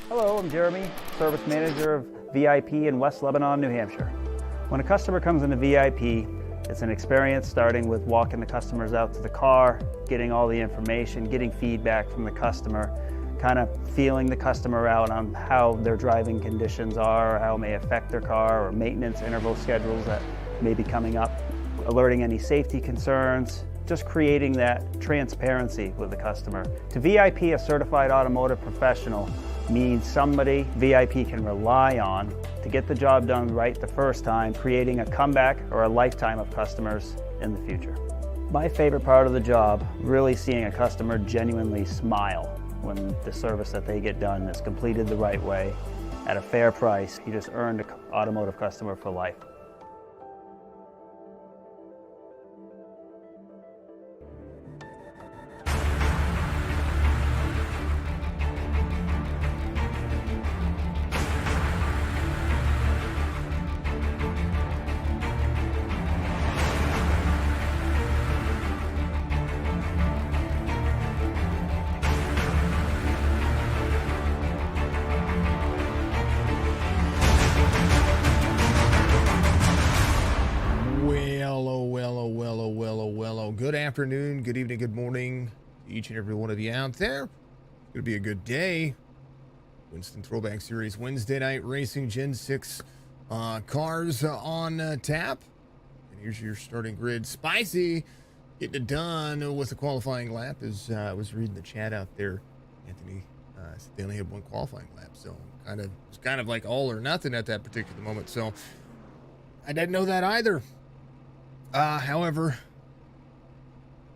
Hello, I'm Jeremy, Service Manager of VIP in West Lebanon, New Hampshire. When a customer comes into VIP, it's an experience starting with walking the customers out to the car, getting all the information, getting feedback from the customer, kind of feeling the customer out on how their driving conditions are, how it may affect their car, or maintenance interval schedules that may be coming up, alerting any safety concerns, just creating that transparency with the customer. To VIP, a certified automotive professional means somebody VIP can rely on to get the job done right the first time, creating a comeback or a lifetime of customers in the future. My favorite part of the job, really seeing a customer genuinely smile when the service that they get done is completed the right way at a fair price. You just earned an automotive customer for life. Good afternoon, good evening, good morning to each and every one of you out there. It's going to be a good day. Winston Throwback Series Wednesday night racing, Gen 6 cars on tap. And here's your starting grid. Spicy getting it done with a qualifying lap. As I was reading the chat out there, Anthony said they only had one qualifying lap. So it's kind of like all or nothing at that particular moment. So I didn't know that either. However,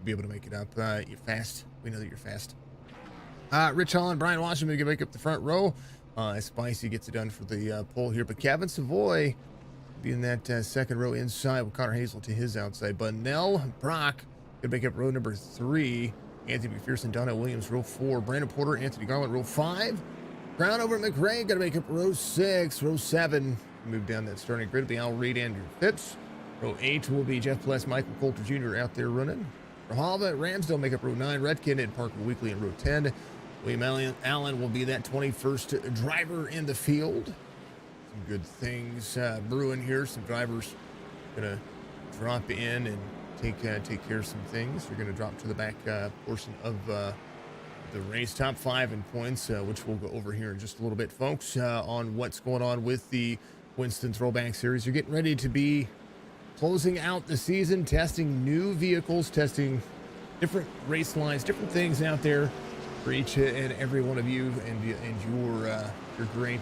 be able to make it up. You're fast. We know that you're fast. Rich Holland, Brian Washington can make up the front row. Spicy gets it done for the pole here, but Kevin Savoy be in that second row inside with Connor Hazel to his outside. Bunnell Brock can make up row number 3. Anthony McPherson, Donnell Williams, row 4. Brandon Porter, Anthony Garland, row 5. Brown over at McRae, got to make up row 6. Row 7, move down that starting grid. It'll be Al Reed, Andrew Phipps. Row 8 will be Jeff Pless, Michael Coulter Jr. out there running. Rahalva, Ramsdale make up row 9. Redkin and Parker Weekly in row 10. William Allen will be that 21st driver in the field. Some good things brewing here. Some drivers going to drop in and take care of some things. They're going to drop to the back portion of the race. Top 5 in points, which we'll go over here in just a little bit, folks, on what's going on with the Winston Throwback Series. You're getting ready to be closing out the season, testing new vehicles, testing different race lines, different things out there for each and every one of you and your great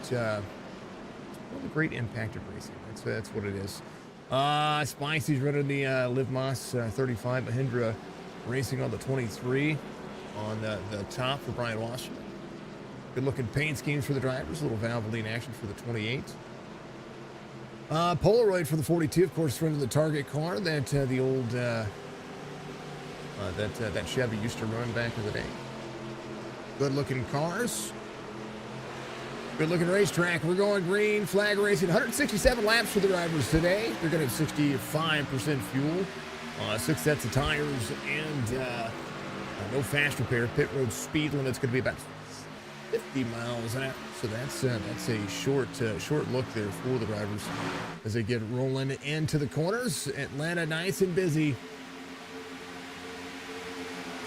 great impact of racing. That's what it is. Spicy's running the Liv Moss 35 Mahindra racing on the 23 on the top for Brian Washington. Good looking paint schemes for the drivers. A little Valvoline action for the 28. Polaroid for the 42, of course, running the Target car that the old that Chevy used to run back in the day. Good looking cars. Good looking racetrack. We're going green flag racing. 167 laps for the drivers today. They're going to have 65% fuel, 6 sets of tires, and no fast repair. Pit road speed limit's going to be about 50 miles an hour. So that's a short look there for the drivers as they get rolling into the corners. Atlanta nice and busy.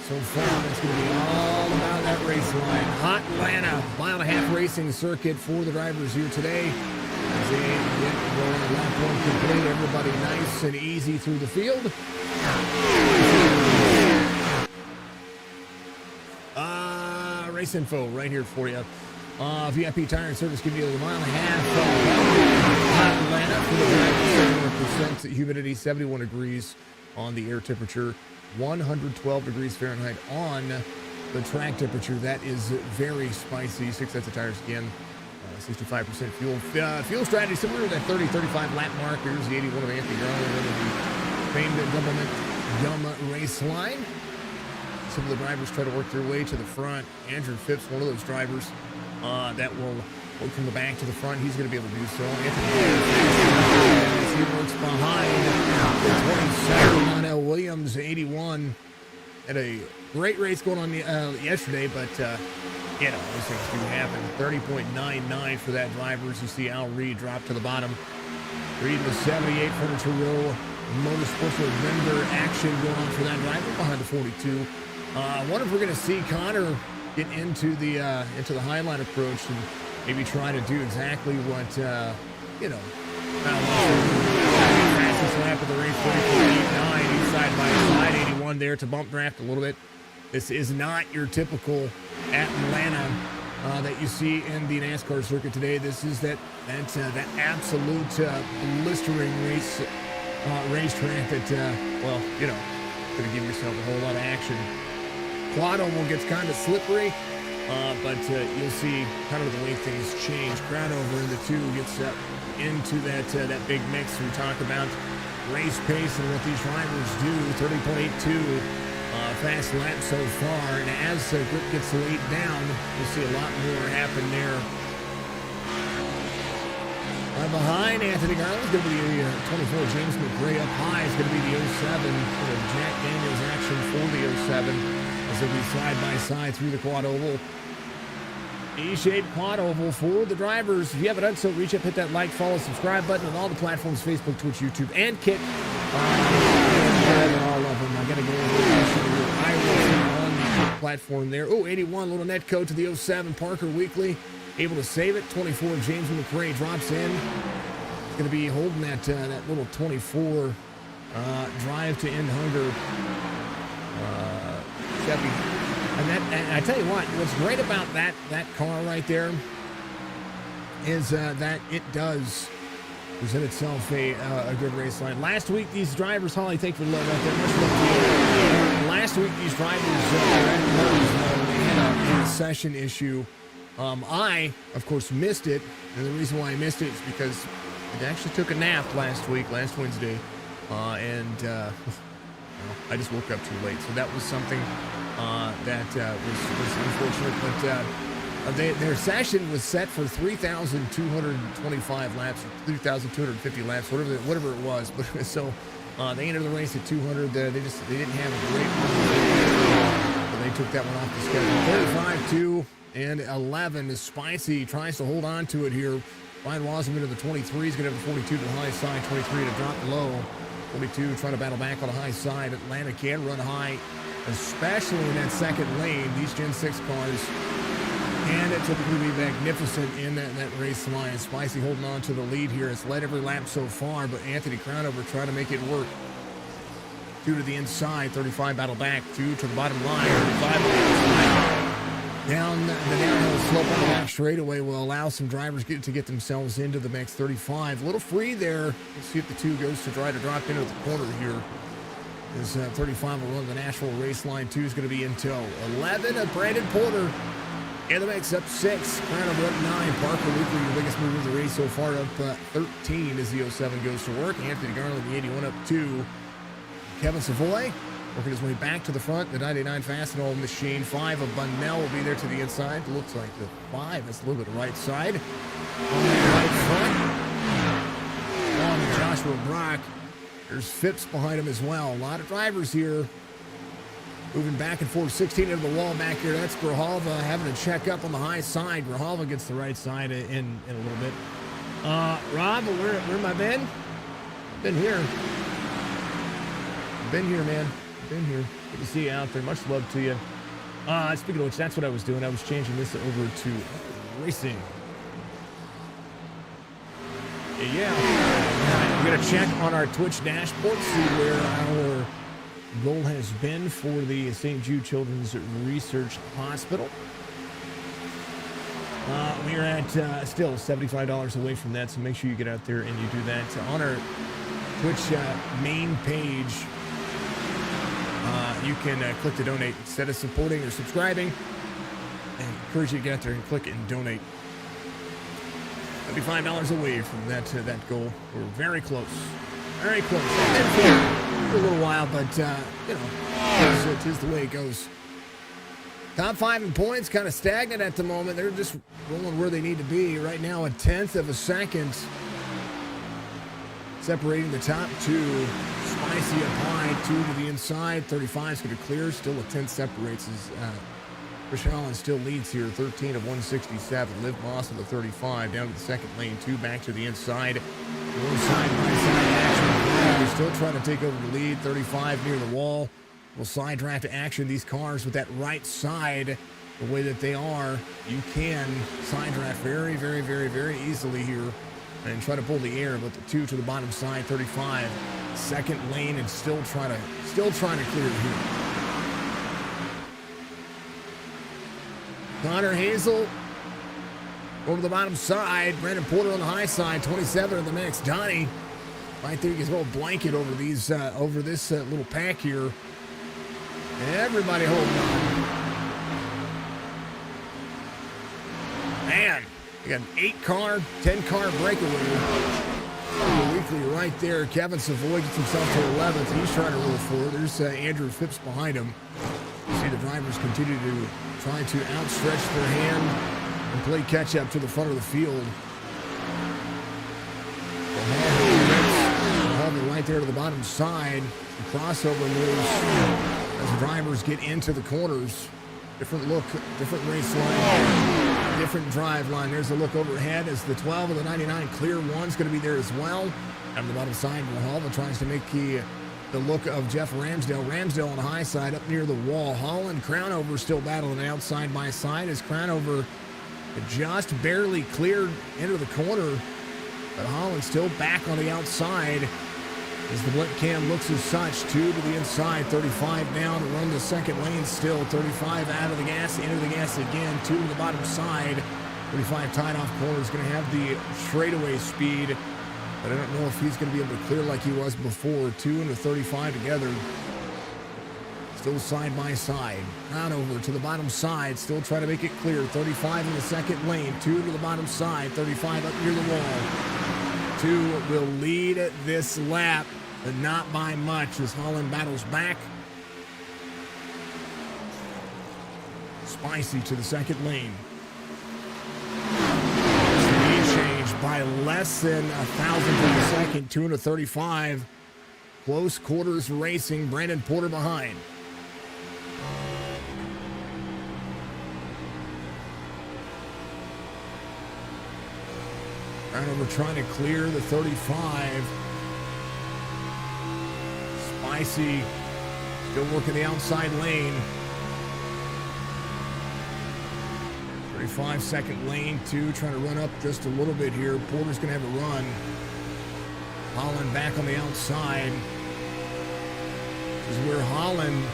So far, it's going to be all about that race line. Hot Atlanta, mile-and-a-half racing circuit for the drivers here today. As they get rolling lap 1 complete, everybody nice and easy through the field. Race info right here for you. VIP Tire and Service giving you a mile-and-a-half. Hot Atlanta for the drivers, 71% humidity, 71 degrees on the air temperature. 112 degrees Fahrenheit on the track temperature. That is very spicy. 6 sets of tires again. 65% fuel. Fuel strategy similar to that 30-35 lap mark. Here's the 81 of Anthony Garland running the famed Doublemint Gum race line. Some of the drivers try to work their way to the front. Andrew Phipps, one of those drivers that will work from the back to the front. He's going to be able to do so. As he works behind the 27 Donnell Williams, 81. Had a great race going on yesterday, but you know, those things do happen. 30.99 for that driver. As you see Al Reed drop to the bottom. Reed the 78 Furniture Row Motorsports with vendor action going on for that driver behind the 42. I wonder if we're going to see Connor get into the highline approach and maybe try to do exactly what, you know, fastest lap of the race, 34.89, inside by side, 81 there to bump draft a little bit. This is not your typical Atlanta that you see in the NASCAR circuit today. This is that absolute blistering racetrack that, well, you know, going to give yourself a whole lot of action. Quad oval gets kind of slippery, but you'll see kind of the way things change. Crowd over in the 2 gets into that big mix. We talk about race pace and what these drivers do. 30.82 fast lap so far, and as the grip gets laid down, you'll see a lot more happen there. Behind Anthony Garland's going to be the 24. James McRae up high is going to be the 07. Jack Daniels action for the 07 as they'll be side by side through the quad oval. E-shaped quad oval for the drivers. If you haven't done so, reach up, hit that like, follow, subscribe button on all the platforms: Facebook, Twitch, YouTube, and Kick. All of them. I got to go over Iracing on the Kick platform there. Oh, 81 little net code to the 07. Parker Weekly able to save it. 24 James McRae drops in. He's going to be holding that little 24 drive to end hunger. Chevy. And I tell you what's great about that car right there is that it does present itself a good race line. Last week, these drivers, Holly, thank you for the love right there. Much love to you. Last week, these drivers had a session issue. I, of course, missed it, and the reason why I missed it is because I actually took a nap last Wednesday, and I just woke up too late. So that was something that was unfortunate. But their session was set for 3,225 laps, 3,250 laps, whatever it was. But so they entered the race at 200. They didn't have a great run. But they took that one off the schedule. 35-2 and 11 is Spicy. Tries to hold on to it here. Ryan Wasserman to the 23. He's going to have a 42 to the high side, 23 to drop low. 42 trying to battle back on the high side. Atlanta can run high, especially in that second lane. These Gen 6 cars can typically be magnificent in that race line. Spicy holding on to the lead here. It's led every lap so far, but Anthony Crownover trying to make it work. 2 to the inside, 35 battle back, 2 to the bottom line, 35 down the downhill slope on the back straightaway will allow some drivers to get themselves into the mix. 35, a little free there. Let's see if the 2 goes to try to drop into the corner here. This 35 will run the Nashville race line. 2 is going to be in tow. 11 of Brandon Porter in the mix, up 6. Crownover up 9. Parker Weekly, your biggest mover of the race so far, up 13 as the 07 goes to work. Anthony Garland, the 81, up 2. Kevin Savoy working his way back to the front. The 99 Fastenal machine. 5 of Bunnell will be there to the inside. Looks like the 5 is a little bit right side. On the right front. On Joshua Brock. There's Phipps behind him as well. A lot of drivers here. Moving back and forth. 16 into the wall back here. That's Grijalva having to check up on the high side. Grijalva gets the right side in a little bit. Rob, where am I been? Been here. Been here, man. Been here. Good to see you out there. Much love to you. Speaking of which, that's what I was doing. I was changing this over to racing. Yeah. We're going to check on our Twitch dashboard, see where our goal has been for the St. Jude Children's Research Hospital. We are at still $75 away from that, so make sure you get out there and you do that. On our Twitch main page, you can click to donate instead of supporting or subscribing. I encourage you to get out there and click and donate. $75 away from that goal. We're very close. Very close. For a little while, but, you know, it is the way it goes. Top 5 in points, kind of stagnant at the moment. They're just rolling where they need to be. Right now, 1/10 of a second. Separating the top 2. Spicy up high, 2 to the inside. 35 is going to clear. Still 1/10 separates as Chris Holland still leads here, 13 of 167. Liv Moss of the 35 down to the second lane, 2 back to the inside. More side-by-side action. They're still trying to take over the lead, 35 near the wall. Will side draft to action. These cars with that right side, the way that they are, you can side draft very, very, very, very easily here and try to pull the air. But the 2 to the bottom side, 35, second lane, and still trying to clear it here. Connor Hazel over the bottom side. Brandon Porter on the high side, 27 in the mix. Donnie right there, gets a little blanket over these over this little pack here. Everybody holding on. Man, we got an 8-car, 10-car breakaway. The weekly right there. Kevin Savoy gets himself to 11th. He's trying to roll forward. There's Andrew Phipps behind him. You see the drivers continue to try to outstretch their hand and play catch-up to the front of the field. Right there to the bottom side. The crossover moves as drivers get into the corners. Different look, different race line, different drive line. There's a look overhead as the 12 of the 99 clear one's going to be there as well. On the bottom side, Mahalva tries to make the look of Jeff Ramsdale. Ramsdale on the high side up near the wall. Holland, Crownover still battling outside by side as Crownover just barely cleared into the corner. But Holland still back on the outside as the blink cam looks as such. 2 to the inside, 35 down to run the second lane still. 35 out of the gas, into the gas again. 2 to the bottom side. 35 tied off corner is going to have the straightaway speed. But I don't know if he's going to be able to clear like he was before. 2 and a 35 together. Still side by side. Round over to the bottom side. Still trying to make it clear. 35 in the second lane. 2 to the bottom side. 35 up near the wall. 2 will lead this lap, but not by much as Holland battles back. Spicy to the second lane. Speed change by less than 1,000th of a second. 2 and a 35. Close quarters racing. Brandon Porter behind. Crownover trying to clear the 35. Spicy still working the outside lane. 35 second lane, 2 trying to run up just a little bit here. Porter's going to have a run. Holland back on the outside. This is where Holland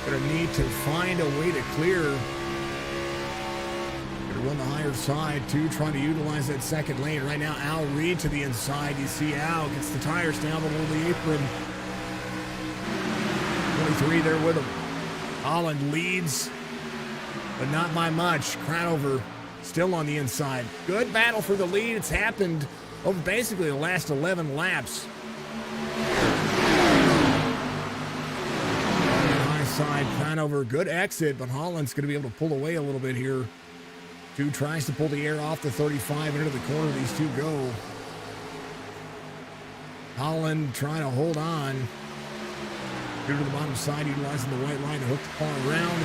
going to need to find a way to clear. Run the higher side, 2 trying to utilize that second lane. Right now, Al Reed to the inside. You see Al gets the tires down below the apron. 23 there with him. Holland leads, but not by much. Crownover still on the inside. Good battle for the lead. It's happened over basically the last 11 laps. High side, Crownover, good exit, but Holland's going to be able to pull away a little bit here. 2 tries to pull the air off the 35 into the corner. These 2 go. Holland trying to hold on. 2 to the bottom side, utilizing the white line to hook the car around.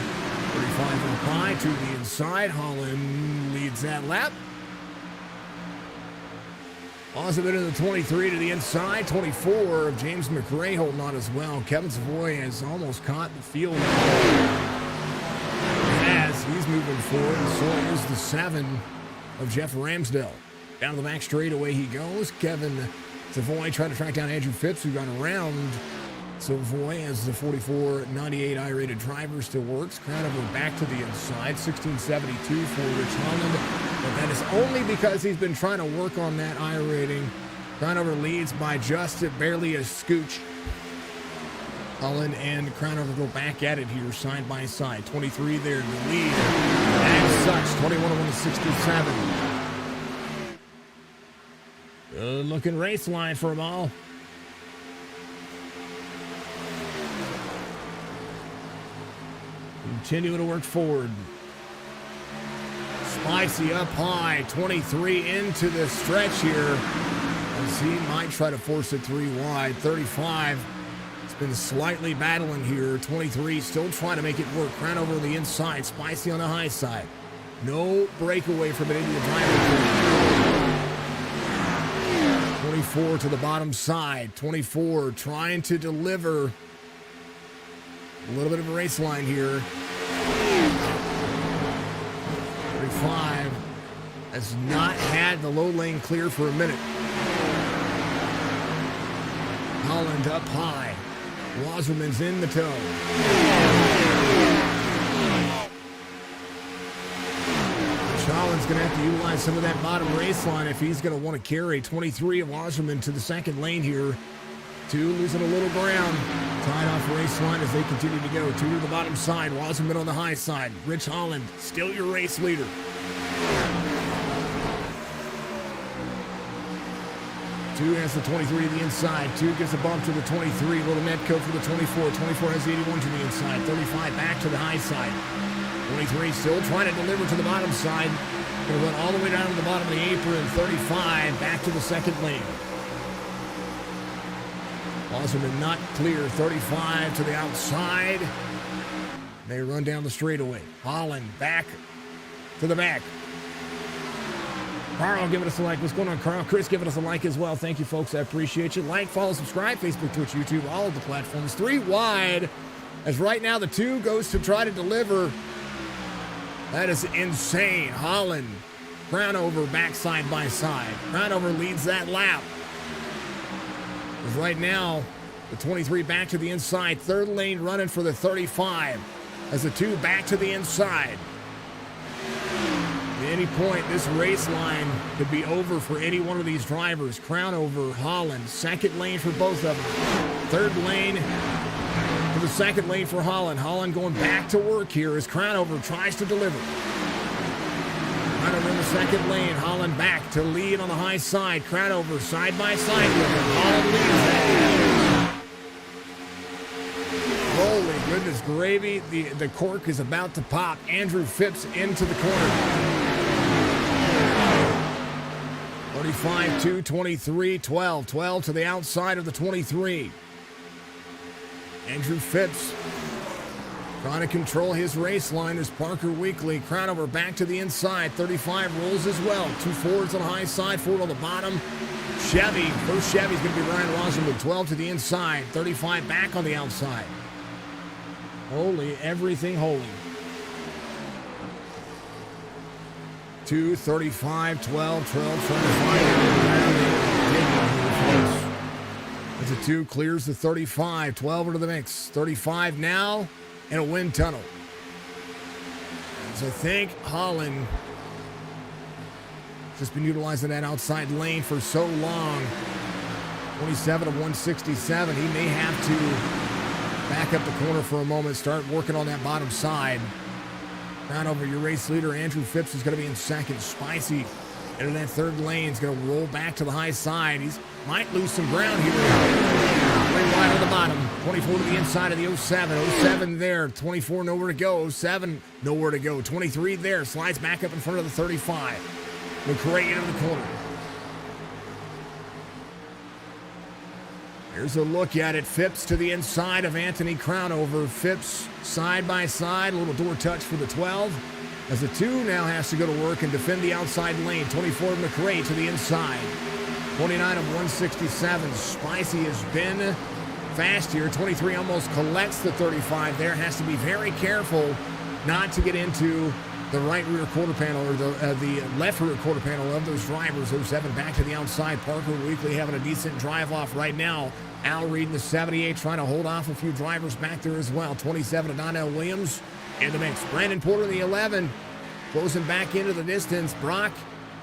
35 from high to the inside. Holland leads that lap. Also bit in the 23 to the inside. 24 of James McRae holding on as well. Kevin Savoy has almost caught the field. He's moving forward, and so is the 7 of Jeff Ramsdale. Down to the back straightaway he goes. Kevin Savoy trying to track down Andrew Phipps, who got around Savoy as the 44.98 I-rated driver still works. Crownover back to the inside, 16.72 for Rich Holland. But that is only because he's been trying to work on that I rating. Crownover leads by just barely a scooch. Holland and Crownover go back at it here, side by side. 23 there in the lead. As such, 21 to 67. Good looking race line for them all. Continuing to work forward. Spicy up high, 23 into the stretch here. As he might try to force it 3 wide. 35. been slightly battling here. 23 still trying to make it work. Crown over on the inside. Spicy on the high side. No breakaway from it into the driver. 24 to the bottom side. 24 trying to deliver a little bit of a race line here. 35 has not had the low lane clear for a minute. Holland up high. Wasserman's in the tow. Holland's going to have to utilize some of that bottom race line if he's going to want to carry 23 of Wasserman to the second lane here. 2 losing a little ground. Tied off race line as they continue to go. 2 to the bottom side. Wasserman on the high side. Rich Holland still your race leader. 2 has the 23 to the inside. 2 gives a bump to the 23. Little net coat for the 24. 24 has the 81 to the inside. 35 back to the high side. 23 still trying to deliver to the bottom side. Going to run all the way down to the bottom of the apron. 35 back to the second lane. Wasserman not clear. 35 to the outside. They run down the straightaway. Holland back to the back. Carl giving us a like. What's going on, Carl? Chris giving us a like as well. Thank you, folks. I appreciate you. Like, follow, subscribe, Facebook, Twitch, YouTube, all of the platforms. 3 wide. As right now the 2 goes to try to deliver. That is insane. Holland, crown over, back side by side. Crown over leads that lap. As right now, the 23 back to the inside. Third lane running for the 35. As the 2 back to the inside. At any point, this race line could be over for any one of these drivers. Crown over, Holland. Second lane for both of them. Third lane for the second lane for Holland. Holland going back to work here as Crown over tries to deliver. Crown over in the second lane. Holland back to lead on the high side. Crown over side by side with him. Holland leads that. Holy goodness gravy. The cork is about to pop. Andrew Phipps into the corner. 35, 2, 23, 12. 12 to the outside of the 23. Andrew Phipps trying to control his race line as Parker Weekly. Crown over back to the inside. 35 rolls as well. 2 forwards on the high side, 4 on the bottom. Chevy. First Chevy's going to be Ryan Wasserman. 12 to the inside. 35 back on the outside. Holy, everything holy. 2, 35, 12, 12, 25. As a 2 clears the 35. 12 into the mix. 35 now in a wind tunnel. As I think Holland just been utilizing that outside lane for so long. 27 of 167. He may have to back up the corner for a moment, start working on that bottom side. Crown over your race leader, Andrew Phipps, is going to be in second. Spicy into that third lane. He's going to roll back to the high side. He might lose some ground here. Way wide on the bottom. 24 to the inside of the 07. 07 there. 24 nowhere to go. 07 nowhere to go. 23 there. Slides back up in front of the 35. McRae into the corner. Here's a look at it. Phipps to the inside of Anthony Crownover. Phipps side by side. A little door touch for the 12. As the 2 now has to go to work and defend the outside lane. 24 McRae to the inside. 29 of 167. Spicy has been fast here. 23 almost collects the 35 there. Has to be very careful not to get into the right rear quarter panel or the left rear quarter panel of those drivers. 07 back to the outside. Parker Weekly having a decent drive off right now. Al Reed in the 78 trying to hold off a few drivers back there as well. 27 to Donnell Williams in the mix. Brandon Porter in the 11 closing back into the distance. Brock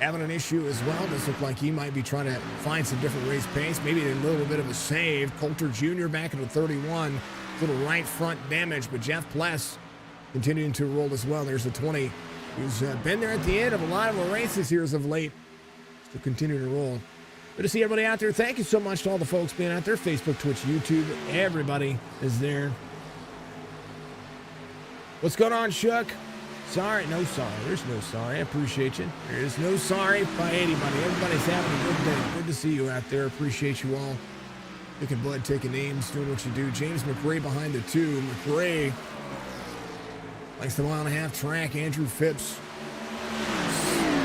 having an issue as well. Does look like he might be trying to find some different race pace. Maybe a little bit of a save. Coulter Jr. back into 31. Little right front damage, but Jeff Pless continuing to roll as well. There's the 20 who's been there at the end of a lot of the races here as of late. Still continue to roll. Good to see everybody out there. Thank you so much to all the folks being out there. Facebook, Twitch, YouTube. Everybody is there. What's going on, Shuck? Sorry. No sorry. There's no sorry. I appreciate you. There's no sorry by anybody. Everybody's having a good day. Good to see you out there. Appreciate you all. Kicking blood, taking names, doing what you do. James McRae behind the 2. McRae likes the 1.5 track. Andrew Phipps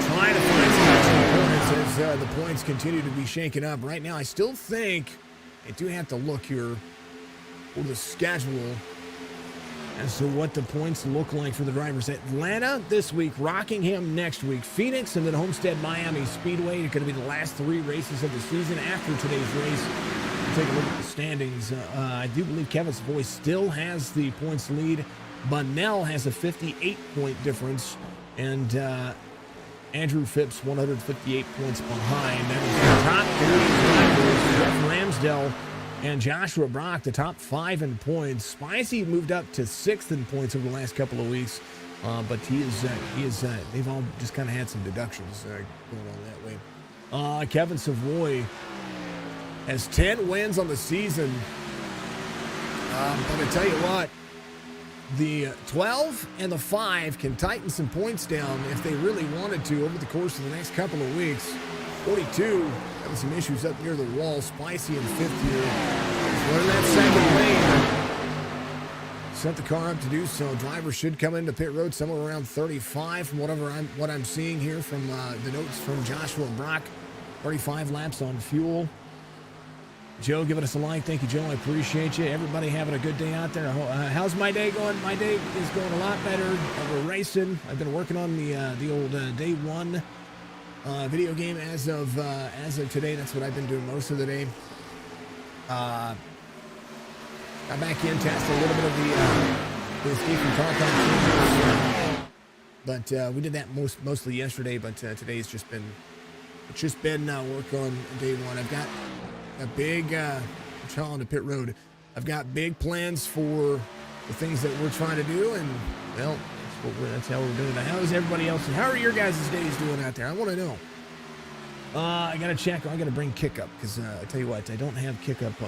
trying to find some extra points as the points continue to be shaken up. Right now, I still think I do have to look here for the schedule as to what the points look like for the drivers. Atlanta this week, Rockingham next week, Phoenix, and then Homestead Miami Speedway are going to be the last 3 races of the season. After today's race, we'll take a look at the standings. I do believe Kevin Savoy still has the points lead. Bunnell has a 58-point difference, and Andrew Phipps 158 points behind. That is the top 3 drivers. Jeff Ramsdell and Joshua Brock, the top 5 in points. Spicy moved up to 6th in points over the last couple of weeks, but they've all just kind of had some deductions going on that way. Kevin Savoy has 10 wins on the season, but I tell you what, the 12 and the 5 can tighten some points down if they really wanted to over the course of the next couple of weeks. 42, having some issues up near the wall. Spicy in 5th here. Running that second lane. Set the car up to do so. Driver should come into pit road somewhere around 35 from what I'm seeing here from the notes from Joshua Brock. 35 laps on fuel. Joe giving us a like. Thank you, Joe. I appreciate you. Everybody having a good day out there. How's my day going? My day is going a lot better. We're racing. I've been working on the old day 1 video game as of today. That's what I've been doing most of the day. Got back in, tested a little bit of the escape from car competition, but we did that mostly yesterday. But today's just been work on day 1. I've got a big challenge to pit road. I've got big plans for the things that we're trying to do, and well, that's how we're doing it. How is everybody else? How are your guys' days doing out there? I want to know. I gotta check. I gotta bring Kick Up because I tell you what, I don't have Kick Up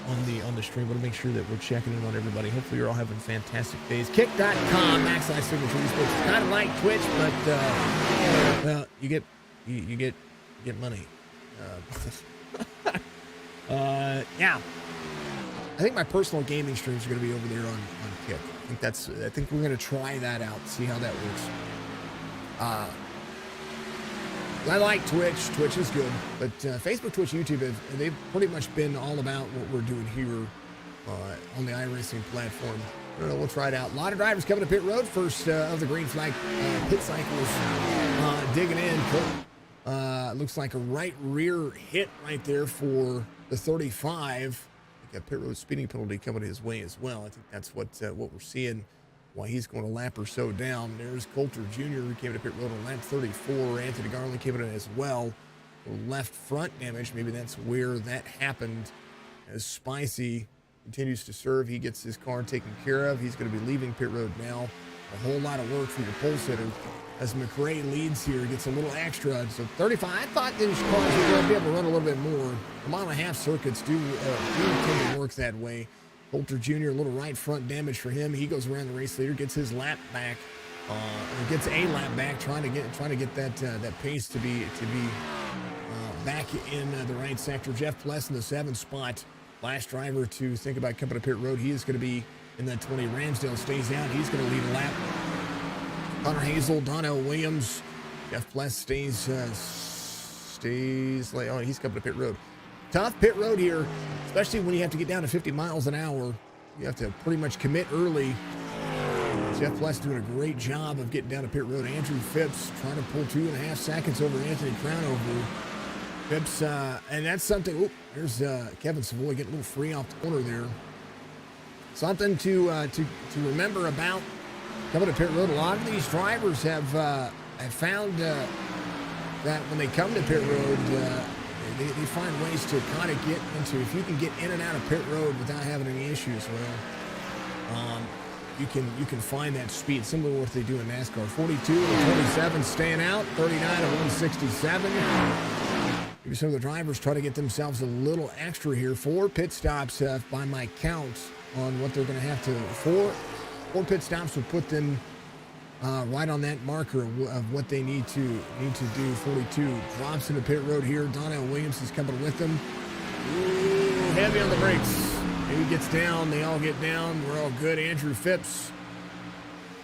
on the stream. I want to make sure that we're checking in on everybody. Hopefully, you're all having fantastic days. Kick.com /signature esports. It's kind of like Twitch, but well, you get money. Yeah. I think my personal gaming streams are going to be over there on Kick. I think we're going to try that out, see how that works. I like Twitch. Twitch is good, but Facebook, Twitch, YouTube, they've pretty much been all about what we're doing here on the iRacing platform. I don't know, we'll try it out. A lot of drivers coming to pit road. First of the green flag pit cycles digging in. Looks like a right rear hit right there for the 35. Got pit road speeding penalty coming his way as well. I think that's what we're seeing. Why he's going a lap or so down. There's Coulter Jr. who came to pit road on lap 34. Anthony Garland came in as well. Left front damage. Maybe that's where that happened. As Spicy continues to serve, he gets his car taken care of. He's going to be leaving pit road now. A whole lot of work for the pole sitter. As McRae leads here, gets a little extra. So 35. I thought these cars were going to be able to run a little bit more. A mile and a half circuits do tend to work that way. Coulter Jr., a little right front damage for him. He goes around the race leader, gets his lap back, or gets a lap back, trying to get that pace to be back in the right sector. Jeff Pless in the 7th spot. Last driver to think about coming to pit road. He is going to be in that 20. Ramsdale stays out. He's going to lead a lap. Connor Hazel, Donnell Williams. Jeff Pless stays late. Oh, he's coming to pit road. Tough pit road here, especially when you have to get down to 50 miles an hour. You have to pretty much commit early. Jeff Pless doing a great job of getting down to pit road. Andrew Phipps trying to pull 2.5 seconds over Anthony Crownover. Phipps, and that's something. Oh, there's Kevin Savoy getting a little free off the corner there. Something to remember about coming to pit road. A lot of these drivers have found that when they come to pit road, they find ways to kind of get into. If you can get in and out of pit road without having any issues, well, you can find that speed similar to what they do in NASCAR. 42 to 27 staying out. 39 to 167. Maybe some of the drivers try to get themselves a little extra here. 4 pit stops by my count on what they're going to have to. Four pit stops will put them right on that marker of what they need to do. 42 drops into pit road here. Donnell Williams is coming with them. Ooh, heavy on the brakes. He gets down. They all get down. We're all good. Andrew Phipps.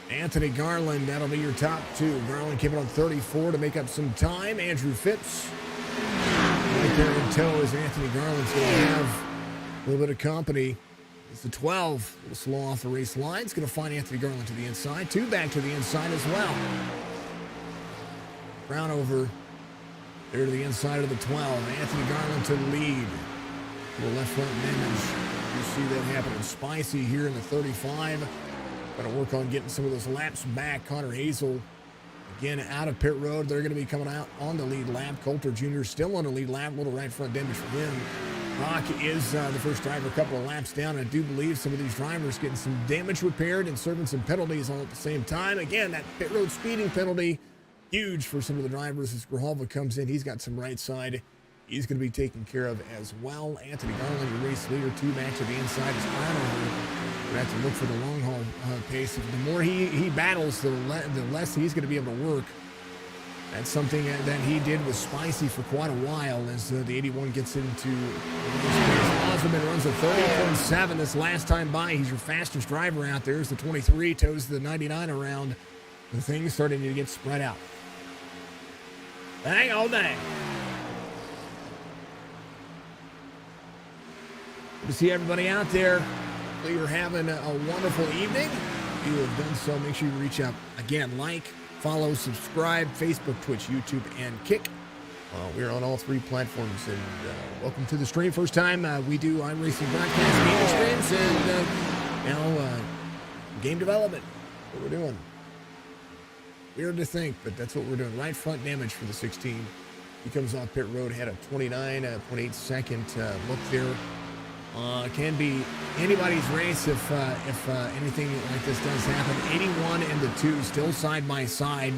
Anthony Garland, that'll be your top two. Garland came in on 34 to make up some time. Andrew Phipps right there in tow as Anthony Garland's going to have a little bit of company. It's the 12. A little slow off the race line. It's going to find Anthony Garland to the inside. Two back to the inside as well. Brown over there to the inside of the 12. Anthony Garland to the lead. To the left front damage. You see that happening. Spicy here in the 35. Got to work on getting some of those laps back. Connor Hazel, again, out of pit road. They're going to be coming out on the lead lap. Coulter Jr. still on the lead lap. Little right front damage for him. Rock is the first driver a couple of laps down. I do believe some of these drivers getting some damage repaired and serving some penalties all at the same time. Again, that pit road speeding penalty, huge for some of the drivers. As Grijalva comes in, he's got some right side. He's going to be taken care of as well. Anthony Garland, your race leader, two back to the inside is Brown. We have to look for the long haul pace. The more he battles, the less he's going to be able to work. That's something that he did with Spicy for quite a while as the 81 gets into Osman runs a 30.7 this last time by. He's your fastest driver out there. As the 23 toes the 99 around. The thing's starting to get spread out. Dang, all day. Good to see everybody out there. Hopefully you're having a wonderful evening. If you have done so, make sure you reach out. Again, like, follow, subscribe, Facebook, Twitch, YouTube, and Kick. We're on all three platforms, and welcome to the stream. First time we do iRacing broadcast game streams, and now game development. What we're doing. Weird to think, but that's what we're doing. Right front damage for the 16. He comes off pit road, had a 29.8 second look there. Can be anybody's race if anything like this does happen. 81 and the 2 still side by side.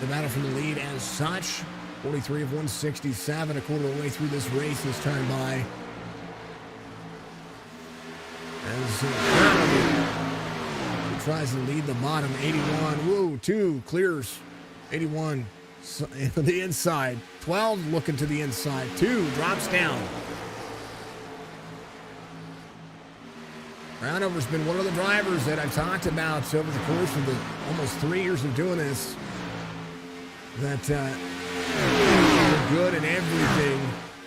The battle for the lead as such. 43 of 167, a quarter of the way through this race this time by. As he tries to lead the bottom. 81, whoa, 2 clears. 81 to the inside. 12 looking to the inside. 2 drops down. Brownover's been one of the drivers that I've talked about over the course of the almost 3 years of doing this. That they're good in everything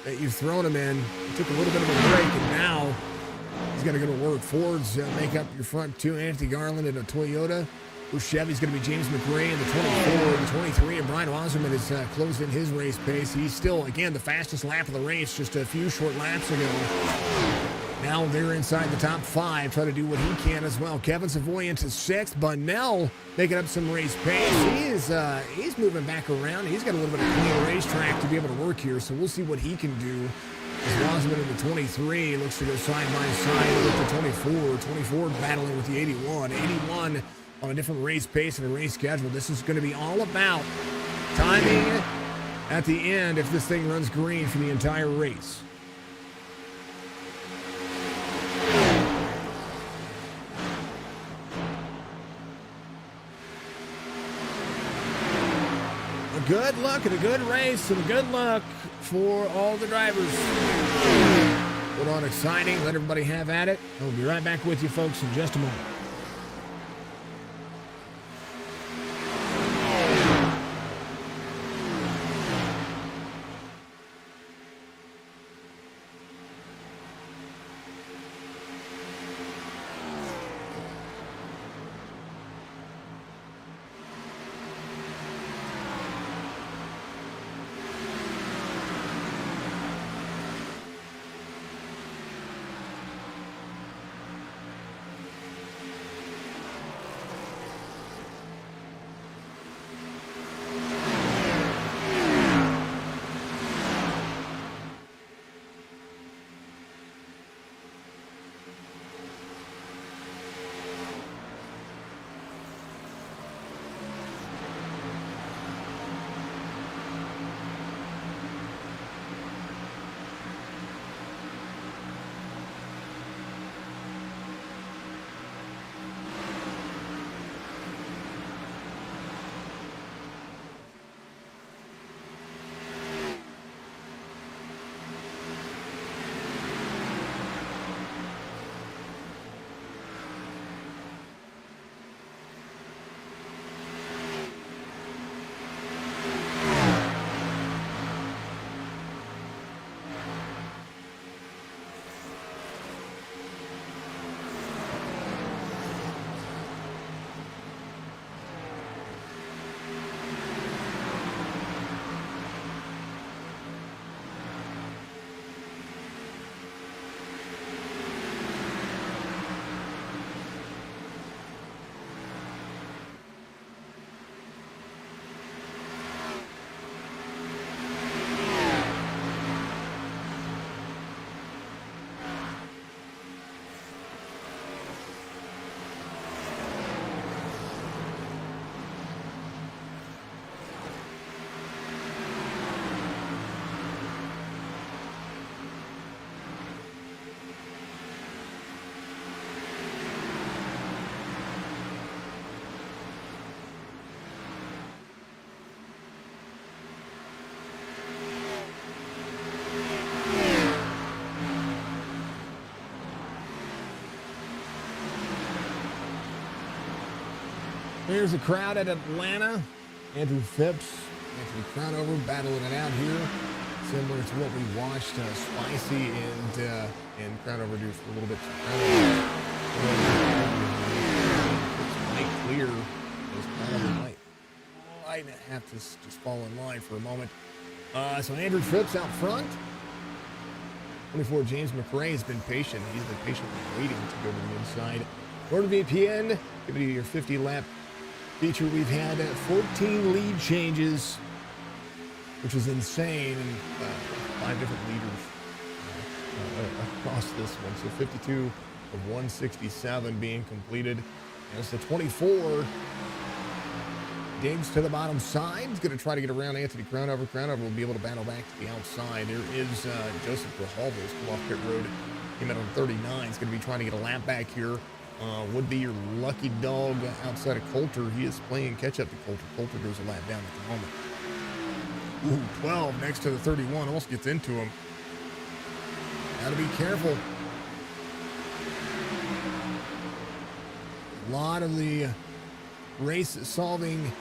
that you've thrown him in. He took a little bit of a break, and now he's got to go to work. Fords make up your front two. Anthony Garland in a Toyota. For Chevy's going to be James McRae in the 24, the 23, and Brian Wasserman has closed in his race pace. He's still, again, the fastest lap of the race just a few short laps ago. Now they're inside the top 5, trying to do what he can as well. Kevin Savoy into 6th. Bunnell making up some race pace. He's moving back around. He's got a little bit of clean racetrack to be able to work here, so we'll see what he can do. As Wasserman in the 23 looks to go side by side with the 24. 24 battling with the 81. 81 on a different race pace and a race schedule. This is going to be all about timing at the end if this thing runs green for the entire race. Good luck and a good race and good luck for all the drivers. Put on exciting. Let everybody have at it. I'll be right back with you folks in just a moment. there's the crowd at Atlanta. Andrew Phipps, Anthony Crownover battling it out here. Similar to what we watched Spicy and Crownover do for a little bit. Might clear. Might have to just fall in line for a moment. So Andrew Phipps out front. 24 James McRae has been patient. He's been patiently waiting to go to the inside. NordVPN, giving you your 50-lap feature. We've had 14 lead changes, which is insane, and 5 different leaders across this one. So 52 of 167 being completed. As the 24 digs to the bottom side. He's going to try to get around Anthony Crownover. Crownover will be able to battle back to the outside. There is Joseph Grijalva's come off pit road. Came out on 39. He's going to be trying to get a lap back here. Would be your lucky dog outside of Coulter. He is playing catch-up to Coulter. Coulter goes a lap down at the moment. Ooh, 12 next to the 31. Almost gets into him. Got to be careful. A lot of the race-solving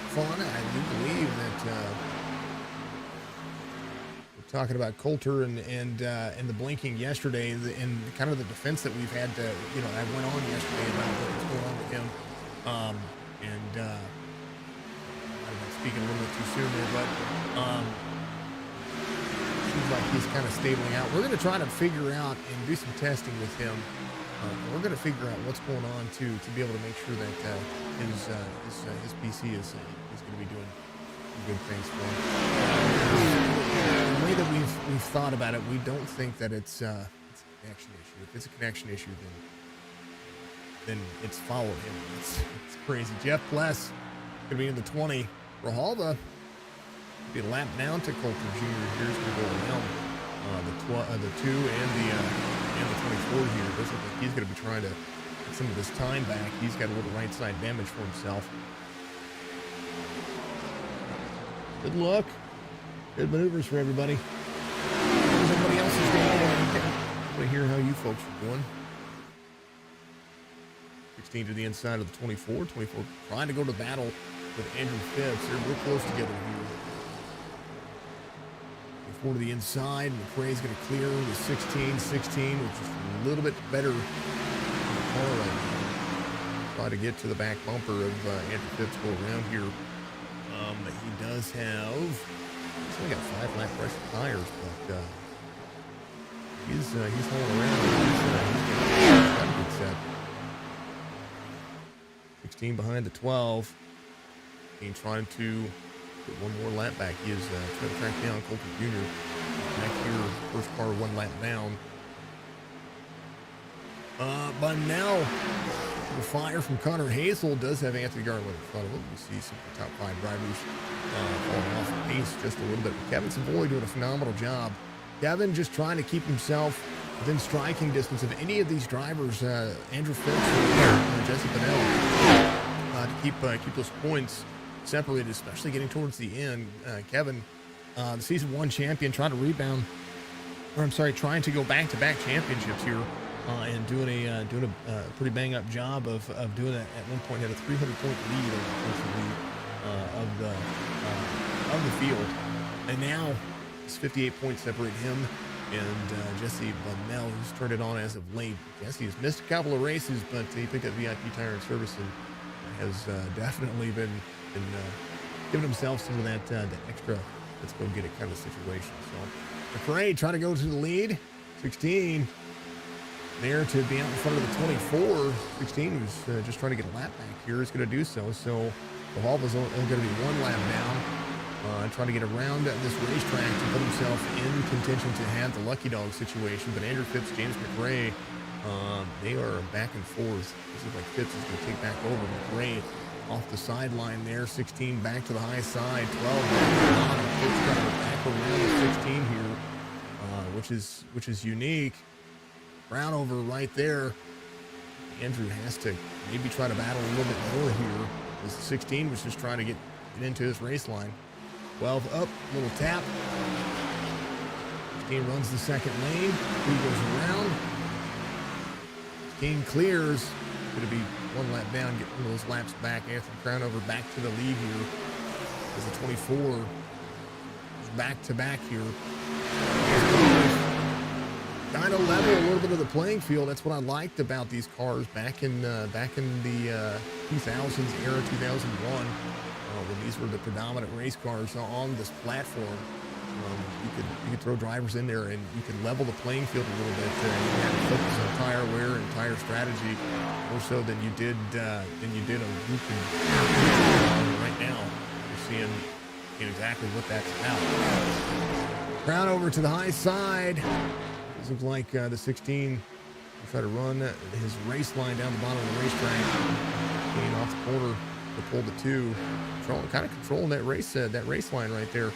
fun. I do believe that we're talking about Coulter and the blinking yesterday, and kind of the defense that we've had to, I went on yesterday about what's going on with him. I'm speaking a little bit too soon there, but seems like he's kind of stabling out. We're going to try to figure out and do some testing with him. We're going to figure out what's going on to be able to make sure that his PC is going to be doing good things for him. The way that we've thought about it, we don't think that it's a connection issue. If it's a connection issue, then it's followed him. It's crazy. Jeff Pless going to be in the 20. Grijalva be a lap down to Coulter Jr. Here's going to go around the 2 and the 24 here. Doesn't look like he's going to be trying to get some of this time back. He's got a little right side damage for himself. Good luck. Good maneuvers for everybody. How's everybody else is going on? I want to hear how you folks are doing. 16 to the inside of the 24. 24 trying to go to battle with Andrew Phipps. They're real close together here. 4 to the inside. McRae's going to clear the 16, which is a little bit better. Try to get to the back bumper of Andrew Phipps go around here. But he does have, he's only got 5 lap pressure tires, but he's hauling around. He's got a good set. 16 behind the 12. He's trying to get one more lap back. He is trying to track down Coulter Jr. Back here, first car 1 lap down. By now, the fire from Connor Hazel does have Anthony Garland in front of him. We see some of the top 5 drivers falling off the pace just a little bit. Kevin Savoy doing a phenomenal job. Kevin just trying to keep himself within striking distance of any of these drivers, Andrew Phipps or Jesse Bennell, to keep those points separated, especially getting towards the end. Kevin, the season 1 champion, trying to rebound, trying to go back-to-back championships here, and doing a pretty bang-up job of doing that. At one point, had a 300-point lead of the field, and now it's 58 points separate him and Jesse Bennell, who's turned it on as of late. Jesse has missed a couple of races, but he picked up VIP Tire and Service and has definitely been giving himself some of that extra let's go get it kind of situation. So McRae trying to go to the lead. 16 there to be out in front of the 24. 16 who's just trying to get a lap back here is going to do so. So Grijalva's only going to be 1 lap down. Trying to get around this racetrack to put himself in contention to have the lucky dog situation. But Andrew Phipps, James McRae, they are back and forth. This is like Phipps is going to take back over. McRae off the sideline there. 16 back to the high side. 12 Phipps trying to back around the 16 here, which is unique. Crownover right there. Andrew has to maybe try to battle a little bit more here. This 16 was just trying to get into his race line. 12 up, little tap. 16 runs the second lane. 2 goes around. 16 clears. Going to be one lap down, get one of those laps back. Anthony Crownover back to the lead here as the 24 is back to back here. Kind of level a little bit of the playing field. That's what I liked about these cars back in the 2000s era, 2001, when these were the predominant race cars on this platform. You could throw drivers in there and you could level the playing field a little bit. You had to focus on tire wear and tire strategy more so than you did on group and right now. You're seeing exactly what that's about. Crown over to the high side. It looks like the 16 will try to run his race line down the bottom of the racetrack, getting off the corner to pull the 2, kind of controlling that race line right there.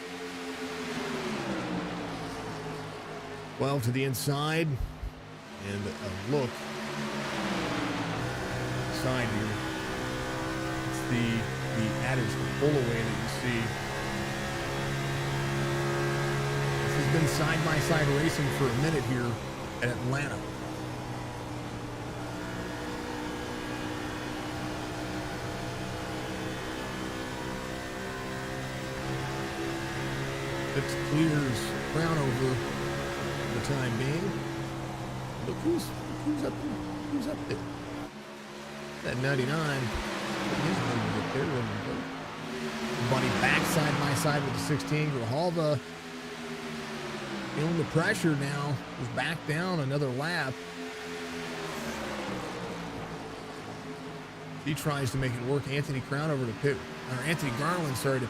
12 to the inside, and a look side here. It's the Adams pull away that you see. This has been side-by-side racing for a minute here at Atlanta. It clears Crownover for the time being. Look who's up there. That 99. Buddy back side by side with the 16. Grijalva feeling the pressure now. Is back down another lap. He tries to make it work. Anthony Garland, to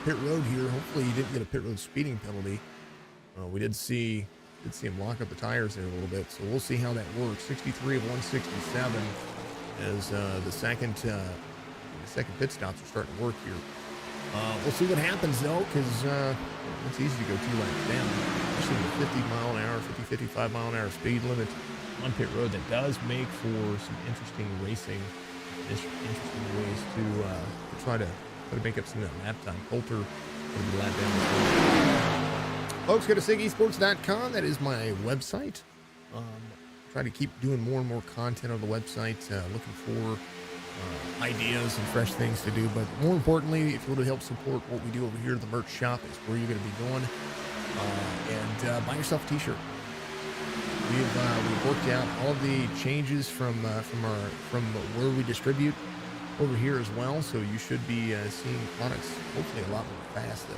pit road here. Hopefully he didn't get a pit road speeding penalty. We did see him lock up the tires there a little bit, so we'll see how that works. 63 of 167 as the second pit stops are starting to work here. We'll see what happens though, because it's easy to go 2 laps down, especially with 50 mile an hour, 55 mile an hour speed limit on pit road. That does make for some interesting racing. Interesting ways to try to make up some of that lap time. Coulter going to be lap down. Folks, go to SigEsports.com. That is my website. Try to keep doing more and more content on the website. Looking for ideas and fresh things to do. But more importantly, if you want to help support what we do over here at the merch shop, is where you're going to be going. And buy yourself a t-shirt. We've worked out all of the changes from where we distribute over here as well, so you should be seeing products hopefully a lot more fast, a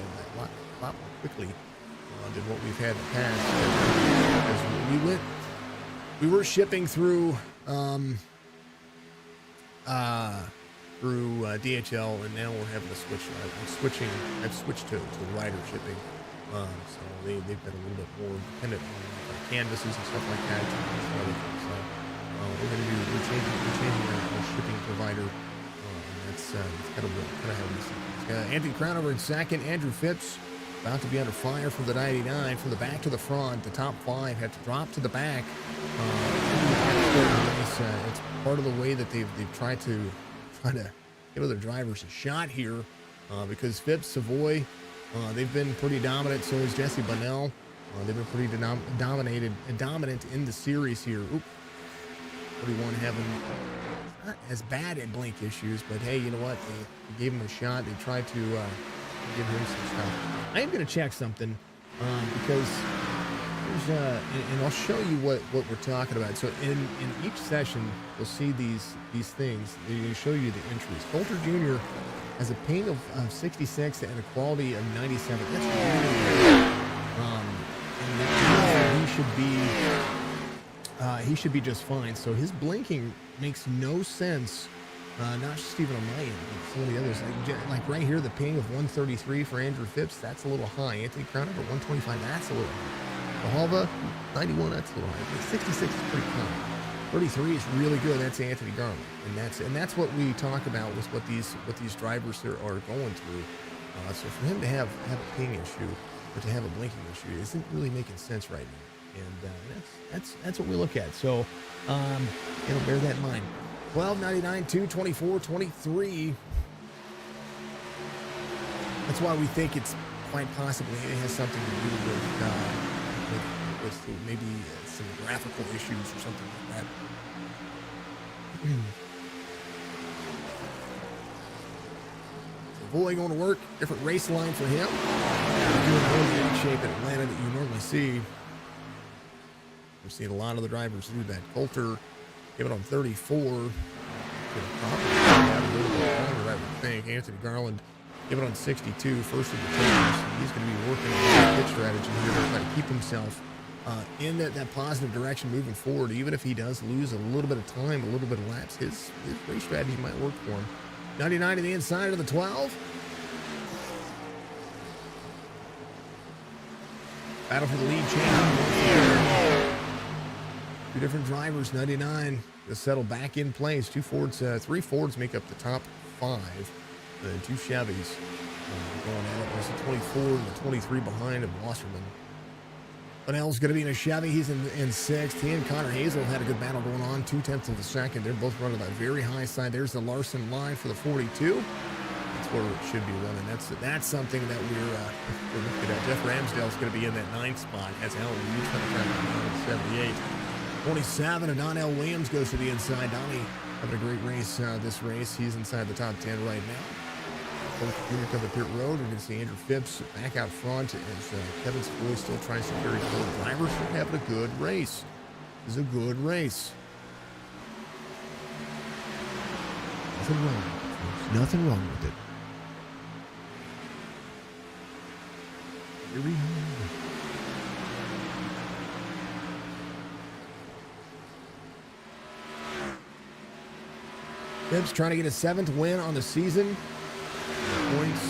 lot more quickly than what we've had in the past. Because we were shipping through DHL, and now we're having to switch. I've switched to rider shipping, so they've been a little bit more dependent on canvases and stuff like that. So we're changing our shipping provider. That's kind of how we see. Anthony Crownover in second. Andrew Phipps about to be under fire from the 99, from the back to the front. The top 5 have to drop to the back. It's part of the way that they've tried to give other drivers a shot here, because Phipps, Savoy, they've been pretty dominant. So is Jesse Bunnell. They've been pretty dominant in the series here. 41 having not as bad at blink issues, but hey, you know what? They gave him a shot. They tried to give him some stuff. I am going to check something because there's and I'll show you what we're talking about. So in each session, you'll see these things. They show you the entries. Coulter Jr. has a paint of 66 and a quality of 97. That's really good. He should be just fine. So his blinking makes no sense. Not just even on my end, but some of the others. Like right here, the ping of 133 for Andrew Phipps, that's a little high. Anthony Crownover, 125, that's a little high. Grijalva, 91, that's a little high. But 66 is pretty common. 33 is really good. That's Anthony Garland, and that's what we talk about with what these drivers are going through. So for him to have a ping issue, or to have a blinking issue, isn't really making sense right now. And that's what we look at. So, bear that in mind. 12, 99, 2, 24, 23. That's why we think it's quite possibly it has something to do with maybe some graphical issues or something like that. Savoy going to work. Different race line for him. Doing more in shape at Atlanta that you normally see. We're seeing a lot of the drivers do that. Coulter giving on 34. Probably have a little bit longer, I would think. Anthony Garland giving on 62. First of the teams. He's going to be working on his pit strategy here to try to keep himself in that positive direction moving forward. Even if he does lose a little bit of time, a little bit of laps, his race strategy might work for him. 99 to the inside of the 12. Battle for the lead champion. Two different drivers, 99, to settle back in place. Three Fords make up the top 5. The 2 Chevys going at it. There's the 24 and the 23 behind of Wasserman. Bunnell's going to be in a Chevy. He's in 6th. He and Connor Hazel had a good battle going on. 2/10 of a second. They're both running that very high side. There's the Larson line for the 42. That's where it should be running. That's something that we're looking at. Jeff Ramsdale's going to be in that 9th spot. As Alan Reed's going to try to 78. 27, and Donnell Williams goes to the inside. Donnie having a great race this race. He's inside the top 10 right now. Junior come to pit road. We're going to see Andrew Phipps back out front as Kevin Savoy still tries to carry forward. Drivers are having a good race. This is a good race. Nothing wrong with it. There's nothing wrong with it. Here we go. Phipps trying to get his 7th win on the season. Points.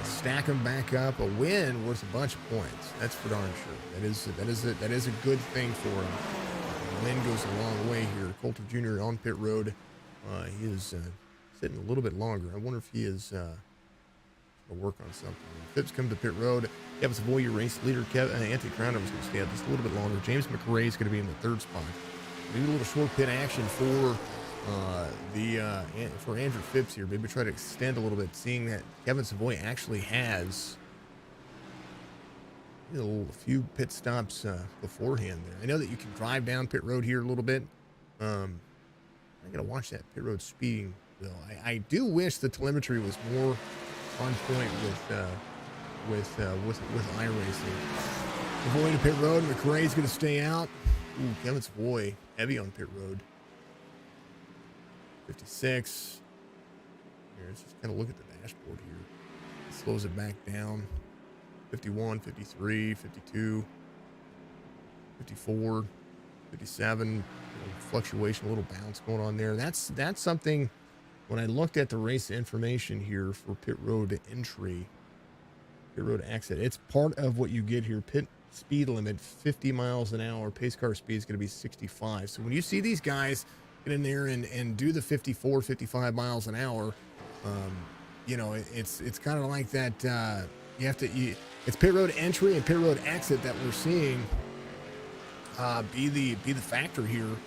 Stack them back up. A win worth a bunch of points. That's for darn sure. That is a good thing for him. A win goes a long way here. Coulter Jr. on pit road. He is sitting a little bit longer. I wonder if he is going to work on something. Phipps come to pit road. Kevin Savoy, your race leader. Anthony Crowder was going to stay out just a little bit longer. James McRae is going to be in the 3rd spot. Maybe a little short pit action for Andrew Phipps here. Maybe try to extend a little bit, seeing that Kevin Savoy actually has a few pit stops beforehand there. I know that you can drive down pit road here a little bit. I gotta watch that pit road speeding though. I do wish the telemetry was more on point with iRacing. Savoy to pit road. McRae's gonna stay out. Ooh, Kevin Savoy heavy on pit road. 56. Here, let's just kind of look at the dashboard here. It slows it back down. 51, 53, 52, 54, 57. Fluctuation, a little bounce going on there. That's something. When I looked at the race information here for pit road entry, pit road exit, it's part of what you get here. Pit speed limit 50 miles an hour. Pace car speed is going to be 65. So when you see these guys get in there and do the 54, 55 miles an hour, it's kind of like that. It's pit road entry and pit road exit that we're seeing be the factor here.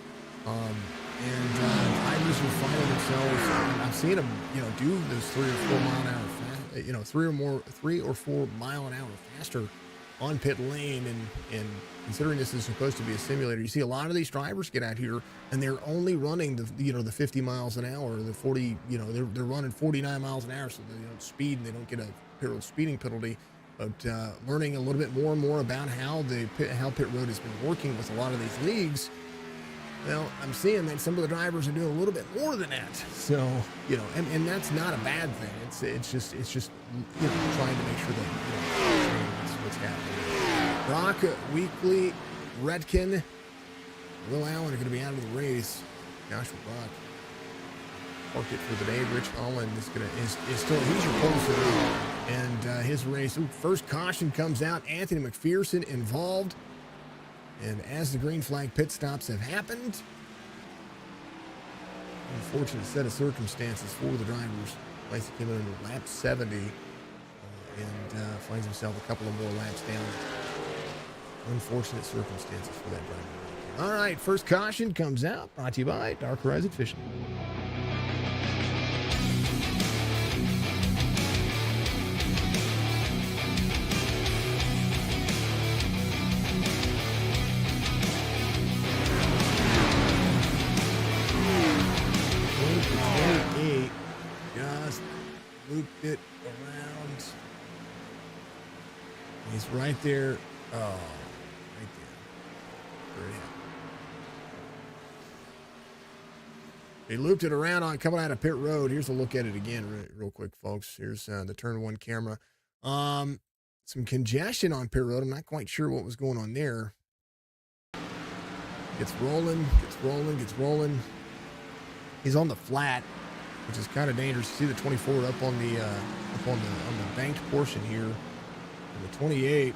Drivers are finding themselves. I'm seeing them, do those 3 or 4 mile an hour, 3 or 4 mile an hour faster on pit lane, and considering this is supposed to be a simulator, you see a lot of these drivers get out here and they're only running the 50 miles an hour, the 40, they're running 49 miles an hour, so they don't speed and they don't get a pit road speeding penalty. But learning a little bit more and more about how pit road has been working with a lot of these leagues, well, I'm seeing that some of the drivers are doing a little bit more than that. So, and that's not a bad thing. It's just trying to make sure that that's what's happening. Brock, Weekly, Redkin, Will Allen are going to be out of the race. Joshua Brock parked it for the day. Rich Holland is still, he's your pole and his race. First caution comes out. Anthony McPherson involved. And as the green flag pit stops have happened, unfortunate set of circumstances for the drivers. Lacey came in lap 70 and finds himself a couple of more laps down. Unfortunate circumstances for that driver. All right, first caution comes out. Brought to you by Dark Horizon Fishing. Just He's right there. Oh, right there. Very happy. He looped it around on coming out of pit road. Here's a look at it again real quick, folks. Here's the turn one camera. Some congestion on pit road. I'm not quite sure what was going on there. Gets rolling, gets rolling, gets rolling. He's on the flat, which is kind of dangerous. You see the 24 up on the banked portion here. And the 28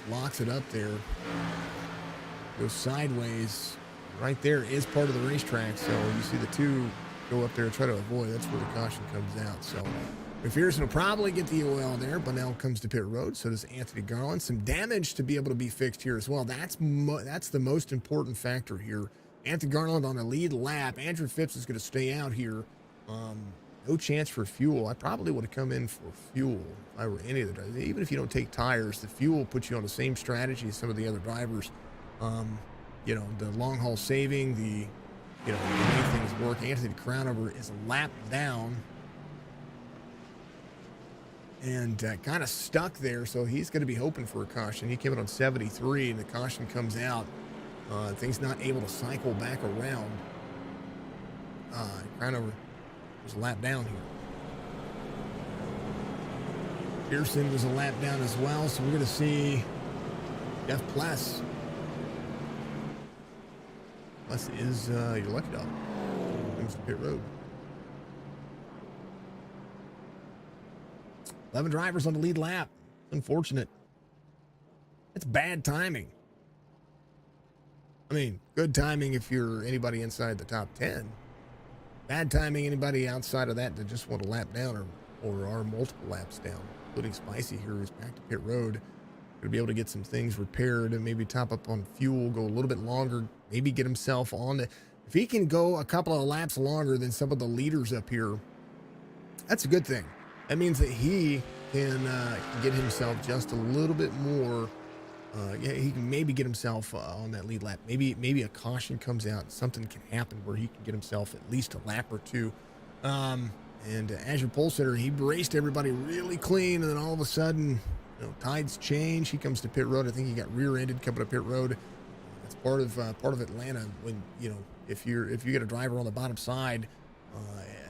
locks it up there. Goes sideways. Right there is part of the racetrack, so you see the two go up there and try to avoid. That's where the caution comes out. So McPherson will probably get the OL there. Bunnell comes to pit road. So does Anthony Garland. Some damage to be able to be fixed here as well. That's the most important factor here. Anthony Garland on the lead lap. Andrew Phipps is going to stay out here. No chance for fuel. I probably would have come in for fuel if I were any of the drivers. Even if you don't take tires, the fuel puts you on the same strategy as some of the other drivers. You know, the long haul saving, the make things work. Anthony Crownover is a lap down and kind of stuck there, so he's going to be hoping for a caution. He came in on 73, and the caution comes out. Things not able to cycle back around. Crownover was a lap down here. Pearson was a lap down as well, so we're going to see Jeff Pless. Pless is your lucky dog. Comes to pit road. 11 drivers on the lead lap. Unfortunate. It's bad timing. I mean, good timing if you're anybody inside the top 10. Bad timing anybody outside of that just want to lap down or are multiple laps down, including Spicy here who's back to pit road. Going to be able to get some things repaired and maybe top up on fuel, go a little bit longer, maybe get himself on the... If he can go a couple of laps longer than some of the leaders up here, that's a good thing. That means that he can get himself just a little bit more. He can maybe get himself on that lead lap. Maybe a caution comes out. Something can happen where he can get himself at least a lap or two. And Azure Pulsitter, he raced everybody really clean, and then all of a sudden, tides change. He comes to pit road. I think he got rear-ended coming to pit road. That's part of Atlanta. When if you get a driver on the bottom side,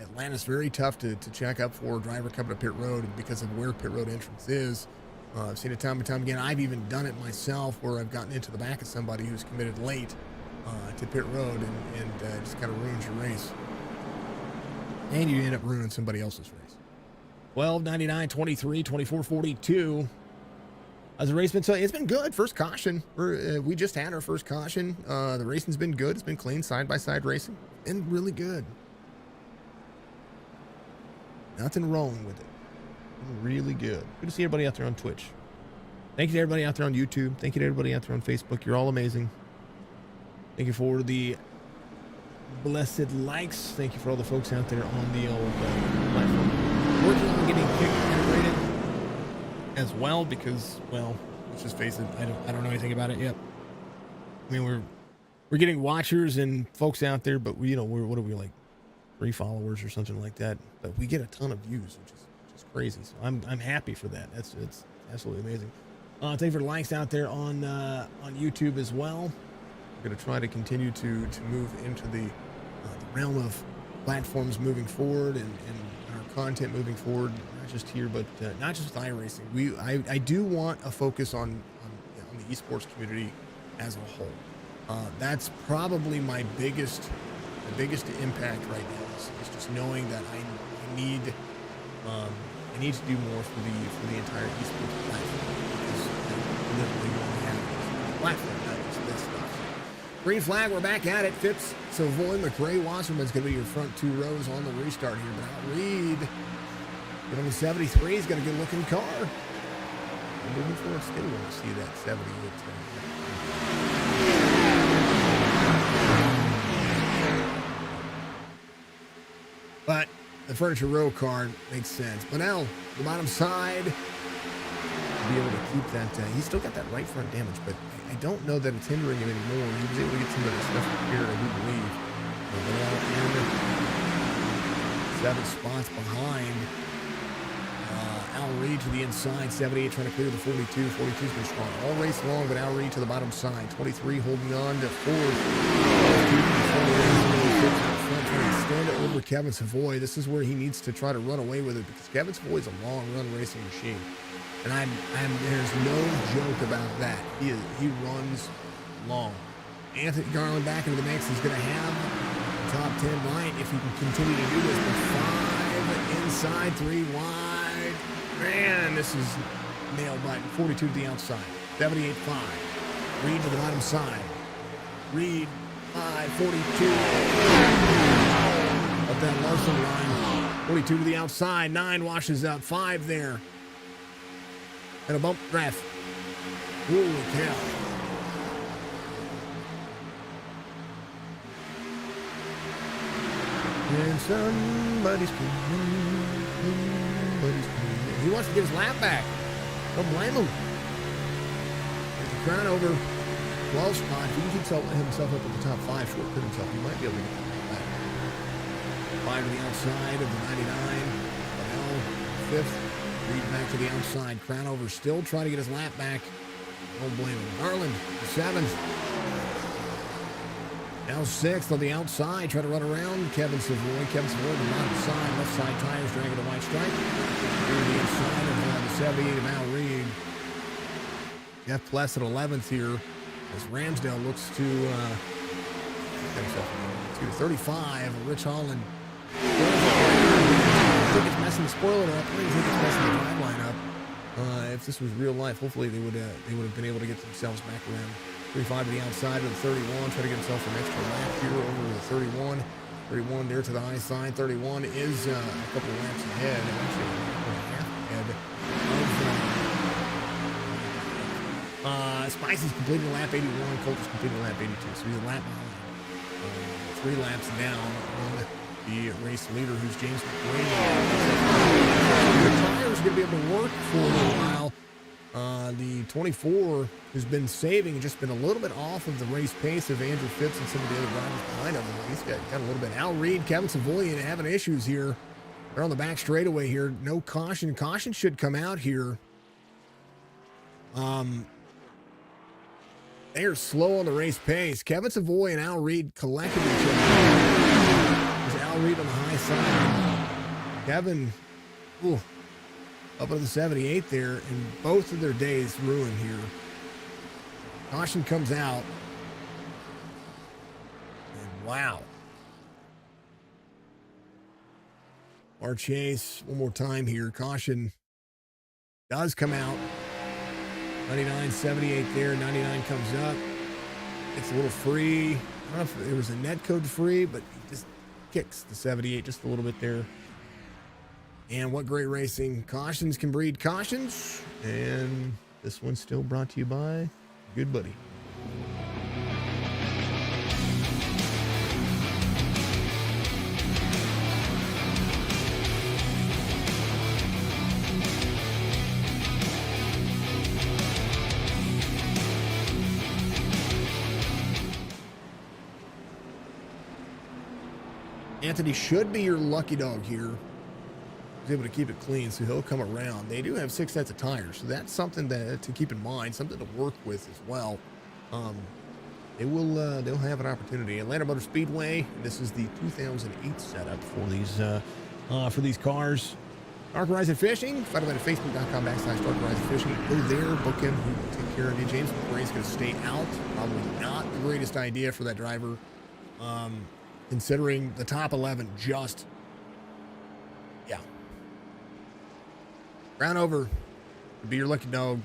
Atlanta's very tough to check up for a driver coming to pit road because of where pit road entrance is. I've seen it time and time again. I've even done it myself where I've gotten into the back of somebody who's committed late to pit road and just kind of ruins your race. And you end up ruining somebody else's race. 12:99, 23, 24:42. As a race been, so it's been good. First caution. We just had our first caution. The racing's been good. It's been clean side-by-side racing. Been really good. Nothing wrong with it. Really good. Good to see everybody out there on Twitch. Thank you to everybody out there on YouTube. Thank you to everybody out there on Facebook. You're all amazing. Thank you for the blessed likes. Thank you for all the folks out there on the old platform. Working on getting Kick integrated as well because, well, let's just face it, I don't know anything about it yet. I mean, we're getting watchers and folks out there, but we're what are we, like 3 followers or something like that? But we get a ton of views, which is crazy. So I'm happy for that. It's absolutely amazing. Thank you for the likes out there on YouTube as well. We're going to try to continue to move into the realm of platforms moving forward and our content moving forward, not just here, but not just with iRacing. I do want a focus on the esports community as a whole. That's probably my biggest impact right now is just knowing that I need to do more for the entire esports platform because I literally want to have a platform, not just this stuff. Green flag, we're back at it. Phipps, Savoy, McRae, Wasserman's going to be your front 2 rows on the restart here. But I'll Reed, number 73, has got a good looking car. I'm moving forward, still want to see that 70. But the Furniture Row car makes sense. Bunnell, the bottom side, be able to keep that. He's still got that right front damage, but I don't know that it's hindering him anymore. He was able to get some of the stuff repaired, I do believe. Bunnell in 7 spots behind Al Reed to the inside. 78 trying to clear the 42. 42's been strong all race long, but Al Reed to the bottom side. 23 holding on to fourth. Trying to extend it over Kevin Savoy. This is where he needs to try to run away with it because Kevin Savoy is a long run racing machine. And there's no joke about that. He runs long. Anthony Garland back into the mix. He's going to have the top 10 right if he can continue to do this. But 5 inside, 3 wide. Man, this is nail biting. 42 to the outside. 78-5. Reed to the bottom side. Reed 5-42. Up that Larson line. 42 to the outside. 9 washes up. 5 there. And a bump draft. Holy cow. And somebody's coming. He wants to get his lap back. Don't blame him. There's the crown over 12 spot. If he can keep himself up at the top 5, shortcut himself, he might be able to get that back. 5 to the outside of the 99. Bell, 5th. Reed back to the outside. Crown over still trying to get his lap back. Don't blame him. Garland, 7th. Now 6th on the outside. Try to run around Kevin Savoy. Kevin Savoy on the bottom side. Left side tires dragging a white stripe. Here the inside of the 78 of Al Reed. Jeff Pless at 11th here. As Ramsdale looks to 35. Rich Holland. I think it's messing the spoiler up. I think it's messing the driveline up. If this was real life, hopefully they would have been able to get themselves back around. 35 to the outside of the 31, try to get himself an extra lap here over the 31. 31 there to the high side. 31 is a couple of laps ahead, actually a half ahead. Spicy's completing lap 81, Coulter's completing lap 82, so he's a lap behind. 3 laps down on the race leader, who's James McRae. The tires are going to be able to work for a little while. The 24, who's been saving, just been a little bit off of the race pace of Andrew Phipps and some of the other drivers behind him. He's got a little bit. Al Reed, Kevin Savoy having issues here. They're on the back straightaway here. No caution. Caution should come out here. They are slow on the race pace. Kevin Savoy and Al Reed collected each other. There's Al Reed on the high side. Kevin, up on the 78 there, and both of their days ruined here. Caution comes out. And wow. Our chase, one more time here. Caution does come out. 99, 78 there. 99 comes up. It's a little free. I don't know if there was a net code free, but he just kicks the 78 just a little bit there. And what great racing. Cautions can breed cautions. And this one's still brought to you by Good Buddy. Anthony should be your lucky dog here. He's able to keep it clean, so he'll come around. They do have 6 sets of tires, so that's something to keep in mind, something to work with as well. They'll have an opportunity. Atlanta Motor Speedway. This is the 2008 setup for these cars. Dark Horizon Fishing. Find them at facebook.com/Dark Horizon Fishing. Go there, book him. He will take care of you. James McRae is going to stay out. Probably not the greatest idea for that driver, considering the top 11 just. Yeah. Round over to be your lucky dog.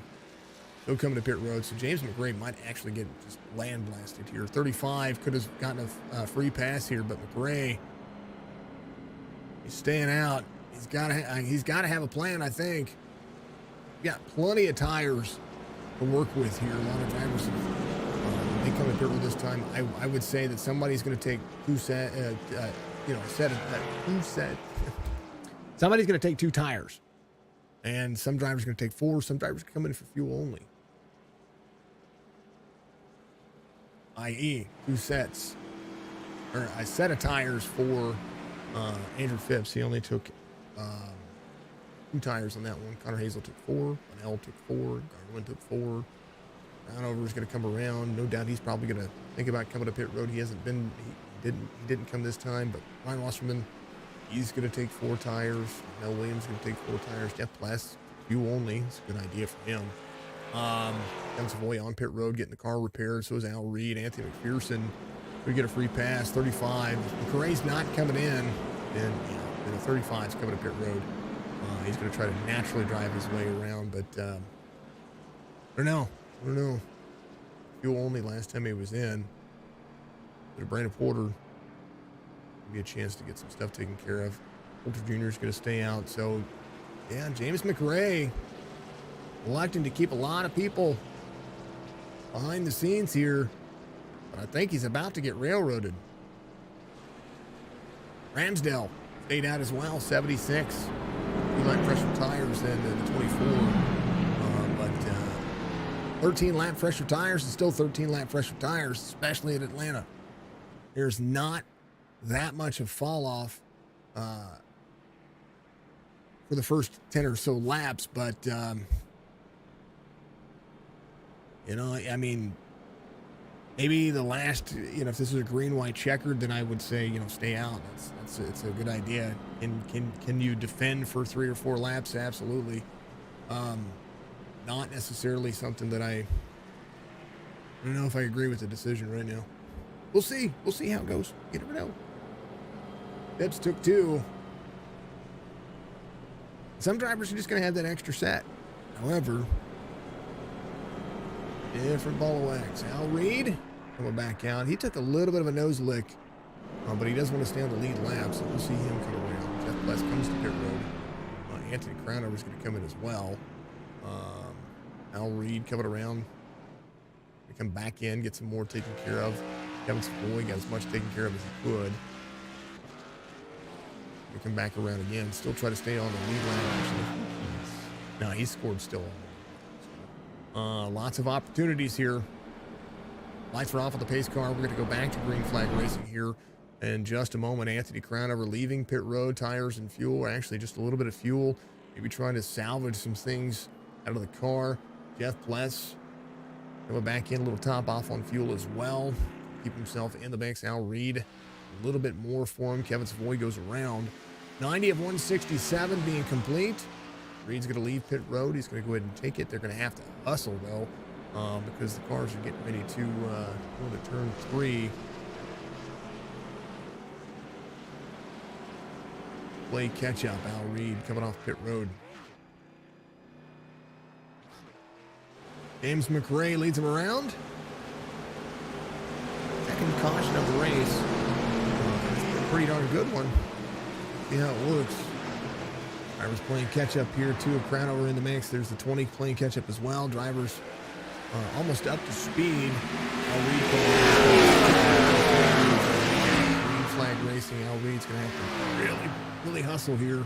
He'll come to pit road. So James McRae might actually get just land blasted here. 35 could have gotten a free pass here, but McRae, he's staying out. He's got to have a plan, I think. We've got plenty of tires to work with here. A lot of drivers, they come to pit road this time. I would say that somebody's going to take somebody's going to take 2 tires. And some drivers are going to take 4. Some drivers come in for fuel only. I.e., 2 sets. Or a set of tires for Andrew Phipps. He only took 2 2 tires on that one. Connor Hazel took 4. Bunnell took 4. Garland took 4. Brownover is going to come around. No doubt he's probably going to think about coming to pit road. He hasn't been. He didn't come this time. But Ryan Wasserman, he's going to take 4 tires. Mel Williams is going to take 4 tires. Jeff Pless, fuel only. It's a good idea for him. Kevin Savoy on pit road getting the car repaired. So is Al Reed. Anthony McPherson. We get a free pass. 35. McRae's not coming in. And the 35 is coming to pit road. He's going to try to naturally drive his way around. But I don't know. Fuel only last time he was in. But Brandon Porter give me a chance to get some stuff taken care of. Coulter Jr. is going to stay out. So, yeah, James McRae electing to keep a lot of people behind the scenes here. But I think he's about to get railroaded. Ramsdale stayed out as well, 76. 2 lap pressure tires in the 24. 13 lap pressure tires and still 13 lap pressure tires, especially at Atlanta. There's not that much of fall off for the first 10 or so laps, but I mean, maybe the last, if this is a green-white checkered, then I would say, stay out. It's a good idea. And can you defend for 3 or 4 laps? Absolutely. Not necessarily something that I don't know if I agree with the decision right now. We'll see. We'll see how it goes. You never know. Debs took 2. Some drivers are just going to have that extra set. However, different ball of wax. Al Reed coming back out. He took a little bit of a nose lick, but he does want to stay on the lead lap, so we'll see him come around. Jeff Bless comes to pit road. Anthony Crownover is going to come in as well. Al Reed coming around. We come back in, get some more taken care of. Kevin Savoy got as much taken care of as he could. We come back around again. Still try to stay on the lead lap, actually. No, he scored still. Lots of opportunities here. Lights are off on the pace car. We're going to go back to green flag racing here in just a moment. Anthony Crownover leaving pit road, tires and fuel, or actually just a little bit of fuel. Maybe trying to salvage some things out of the car. Jeff Bless coming back in, a little top off on fuel as well. Keep himself in the banks. Al Reed, a little bit more for him. Kevin Savoy goes around. 90 of 167 being complete. Reed's going to leave pit road. He's going to go ahead and take it. They're going to have to hustle, though, because the cars are getting ready to go to turn 3. Play catch-up. Al Reed coming off pit road. James McRae leads him around. Second caution of the race. It's a pretty darn good one. See how it works. Drivers playing catch-up here, 2 of Crownover in the mix. There's the 20 playing catch-up as well. Drivers almost up to speed. Al Reed green flag racing. Al Reed's going to have to really hustle here.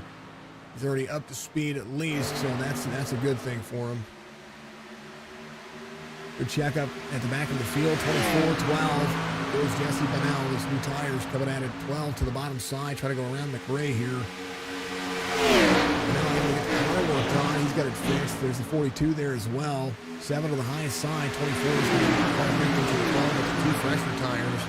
He's already up to speed at least, so that's a good thing for him. Good check up at the back of the field. 24-12. There's Jesse Bunnell. His new tires coming at it. 12 to the bottom side. Trying to go around McRae here. Bunnell able to get the car worked on. He's got it fixed. There's the 42 there as well. 7 to the highest side. 24 is going to be car into the 12 with the 2 fresher tires.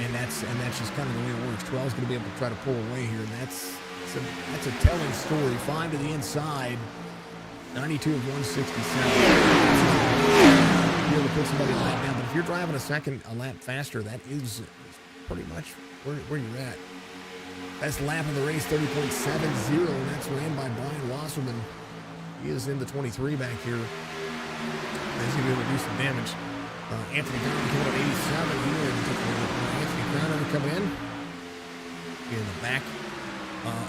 And that's just kind of the way it works. 12 is going to be able to try to pull away here. And that's a telling story. 5 to the inside. 92 of 167. Be able to put somebody a lap down, but if you're driving a lap faster, that is pretty much where you're at. Best lap of the race, 30.70, and that's ran by Brian Wasserman. He is in the 23 back here. He's going to be able to do some damage. Anthony Crownover coming up 87 here. Anthony Crownover coming in the back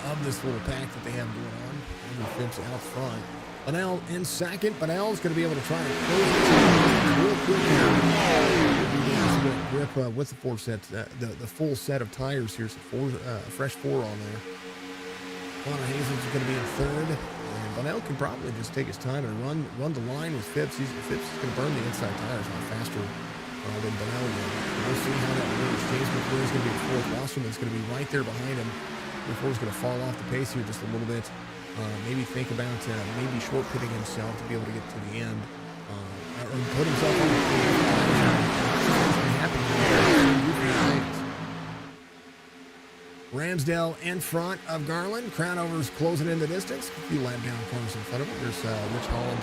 of this little pack that they have going on. Andrew Phipps out front. Bunnell in second. Bunnell's going to be able to try to close it real quick here. Grip with the 4 sets, the full set of tires here. So fresh 4 on there. Connor Hazel's going to be in third. And Bunnell can probably just take his time and run the line with Phipps. Phipps is going to burn the inside tires a lot faster than Bunnell will. We'll see how that works. James McRae is going to be in fourth. Wasserman's going to be right there behind him. 24 is going to fall off the pace here just a little bit. Maybe think about maybe short pitting himself to be able to get to the end. Or put himself on the field. Ramsdale in front of Garland. Crownover's closing in the distance. A few lap down corners in front of him. There's Rich Holland,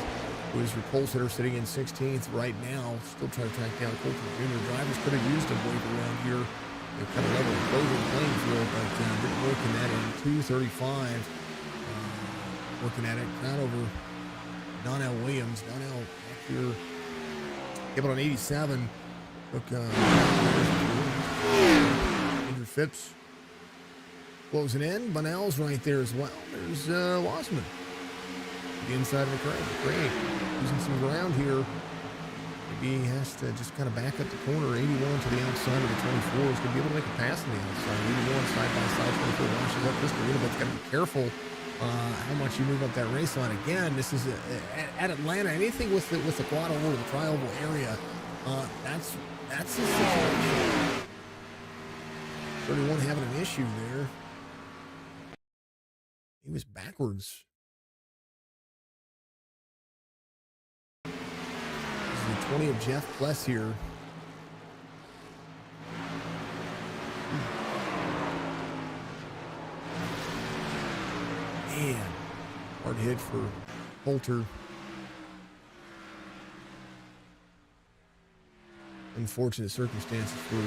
who is your pole sitter, sitting in 16th right now. Still trying to track down Coulter Jr. Drivers could have used a wave around here. They kind of level the playing field, but didn't work in that in 2:35. Working at it. Crownover, Donnell Williams. Donnell back here. Able on 87. Look, Andrew Phipps closing in. Bunnell's right there as well. There's Wasserman. The inside of the crane. Using some ground here. Maybe he has to just kind of back up the corner. 81 to the outside of the 24. He's going to be able to make a pass on the outside. 81 side by side. 24 washes up just a little bit. Got to be careful how much you move up that race line. Again, this is at Atlanta. Anything with the quad oval, the tri-oval area, that's the situation. 31 having an issue there. He was backwards. This is the 20 of Jeff Pless here. Man, hard hit for Coulter. Unfortunate circumstances for 5,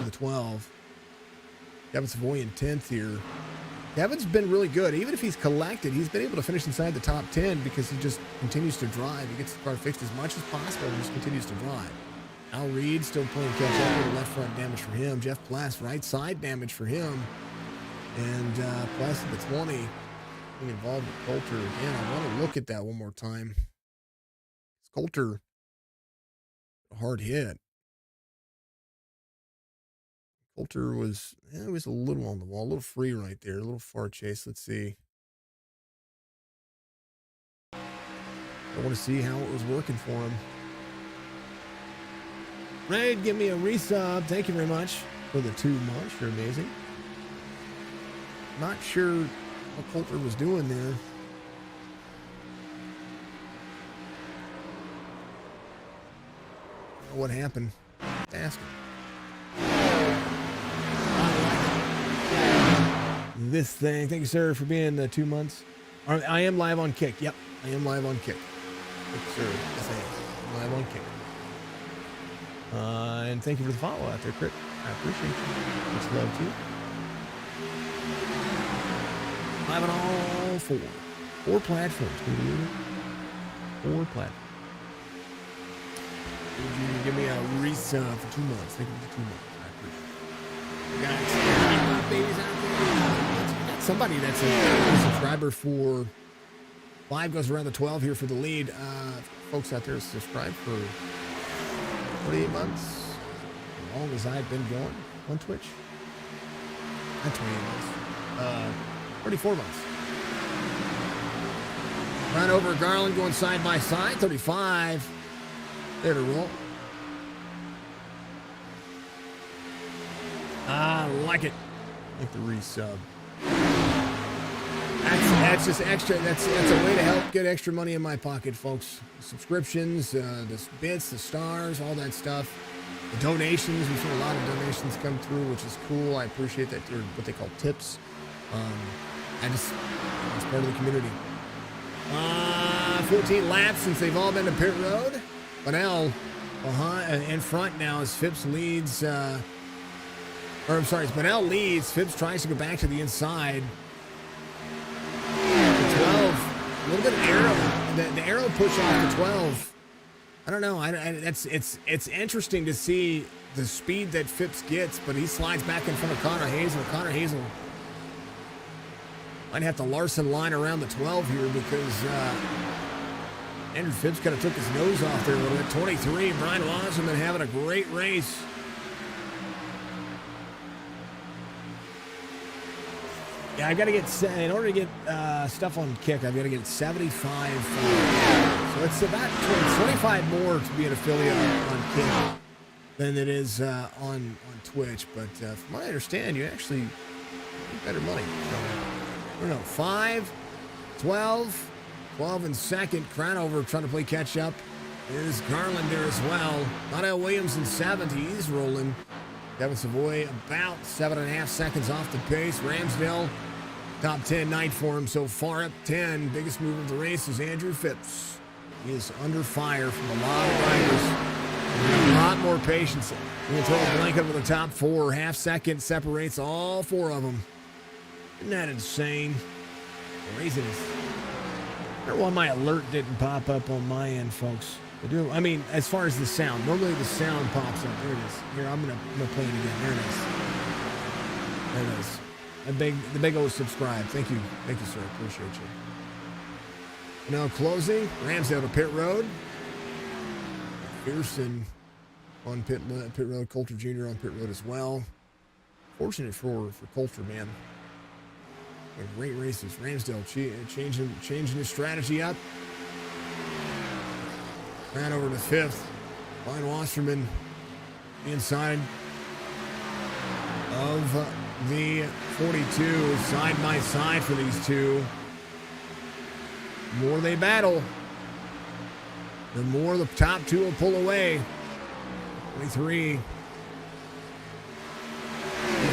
the 12. Kevin Savoy in 10th here. Kevin's been really good. Even if he's collected, he's been able to finish inside the top 10 because he just continues to drive. He gets the car fixed as much as possible and just continues to drive. Al Reed still playing catch up with left front damage for him. Jeff Pless, right side damage for him. And Pless at the 20 being involved with Coulter. Again, I want to look at that one more time. Coulter, a hard hit. Coulter was a little on the wall, a little free right there, a little far chase. Let's see. I want to see how it was working for him. Raid, give me a resub. Thank you very much for the 2 months. You're amazing. Not sure what Coulter was doing there. What happened? Ask him. This thing. Thank you, sir, for being 2 months. I am live on Kick. Yep, I am live on Kick. Thank you, sir. Yes, I am. I'm live on Kick. And thank you for the follow out there, Crit. I appreciate you. Much love to you. Live on all 4. 4 platforms. 4 platforms. Would you give me a resub for 2 months? Thank you for 2 months. I appreciate it. Got babies out there. Got somebody that's a subscriber for 5 goes around the 12 here for the lead. Folks out there subscribe for 48 months. As long as I've been going on Twitch. Not 28 months. 34 months. Run over Garland going side by side. 35. There to roll. I like it. Like the resub. That's just extra. That's a way to help get extra money in my pocket, folks. Subscriptions, the bits, the stars, all that stuff. The donations. We've seen a lot of donations come through, which is cool. I appreciate that. They're what they call tips. It's part of the community. 14 laps since they've all been to pit road. Bunnell behind in front now as Phipps leads. Bunnell leads. Phipps tries to go back to the inside. 12. A little bit of arrow. The arrow push off to 12. I don't know. It's interesting to see the speed that Phipps gets, but he slides back in front of Connor Hazel. Connor Hazel might have to Larson line around the 12 here because Andrew Phipps kind of took his nose off there a little bit. 23, Brian Wasserman having a great race. Yeah, I got to get, in order to get stuff on Kick, I've got to get 75. So it's about 25 more to be an affiliate on Kick. than it is on Twitch. But from what I understand, you actually make better money. So, I don't know, 5, 12, 12 in second. Crownover trying to play catch up. There's Garland there as well. Lionel Williams in 7th. He's rolling. Kevin Savoy about 7.5 seconds off the pace. Ramsdale, top 10 night for him so far, up 10. Biggest mover of the race is Andrew Phipps. He is under fire from a lot of riders. A lot more patience. We're going to throw a blanket over the top 4. Half second separates all 4 of them. Isn't that insane? Craziness. I wonder why my alert didn't pop up on my end, folks. I mean, as far as the sound. Normally the sound pops up. There it is. Here, I'm gonna play it again. There it is. There it is. The big old subscribe. Thank you. Thank you, sir. Appreciate you. Now closing. Ramsdale to pit road. Pearson on pit road. Coulter Jr. on pit road as well. Fortunate for Coulter, man. Great races. Ramsdale changing his strategy up. Ran over to 5th. Ryan Wasserman inside of the 42. Side by side for these two. The more they battle, the more the top 2 will pull away. 23.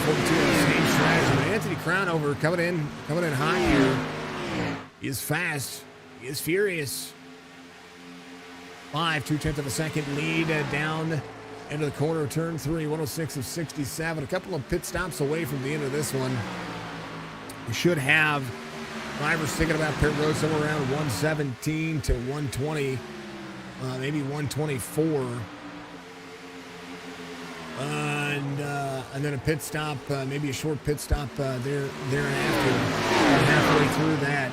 42, same strategy. Anthony Crownover coming in hot here. He is fast. He is furious. 5, 2/10 of a second lead down into the corner of turn 3, 106 of 67. A couple of pit stops away from the end of this one. We should have drivers thinking about pit road somewhere around 117 to 120, maybe 124. And then a pit stop, maybe a short pit stop thereafter. Halfway through that.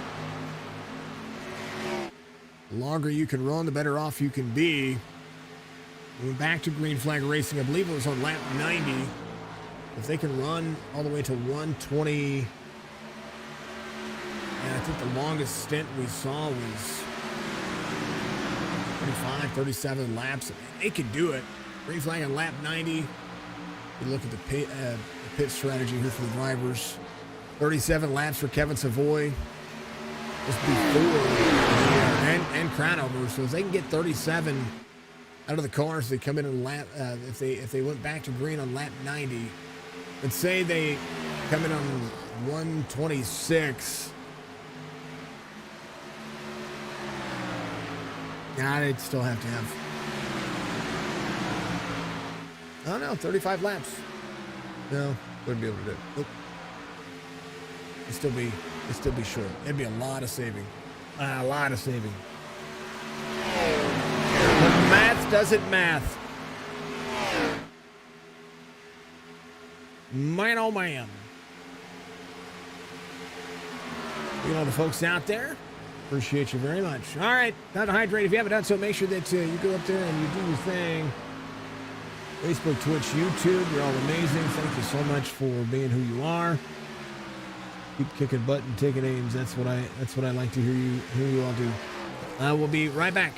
The longer you can run, the better off you can be. We went back to green flag racing. I believe it was on lap 90. If they can run all the way to 120, and I think the longest stint we saw was 35, 37 laps. They could do it. Green flag on lap 90. You look at the pit strategy here for the drivers. 37 laps for Kevin Savoy. Just before and Crownover. So if they can get 37 out of the cars, they come in on lap. If they went back to green on lap 90, let's say they come in on 126. Nah, they'd still have to have. I don't know, 35 laps. No, wouldn't be able to do it. Nope. It'd still be short. It'd be a lot of saving. A lot of saving. But math doesn't math. Man, oh man. You know, the folks out there, appreciate you very much. All right, time to hydrate. If you haven't done so, make sure that you go up there and you do your thing. Facebook, Twitch, YouTube, you're all amazing. Thank you so much for being who you are. Keep kicking butt and taking names. That's what I like to hear you all do. We'll be right back.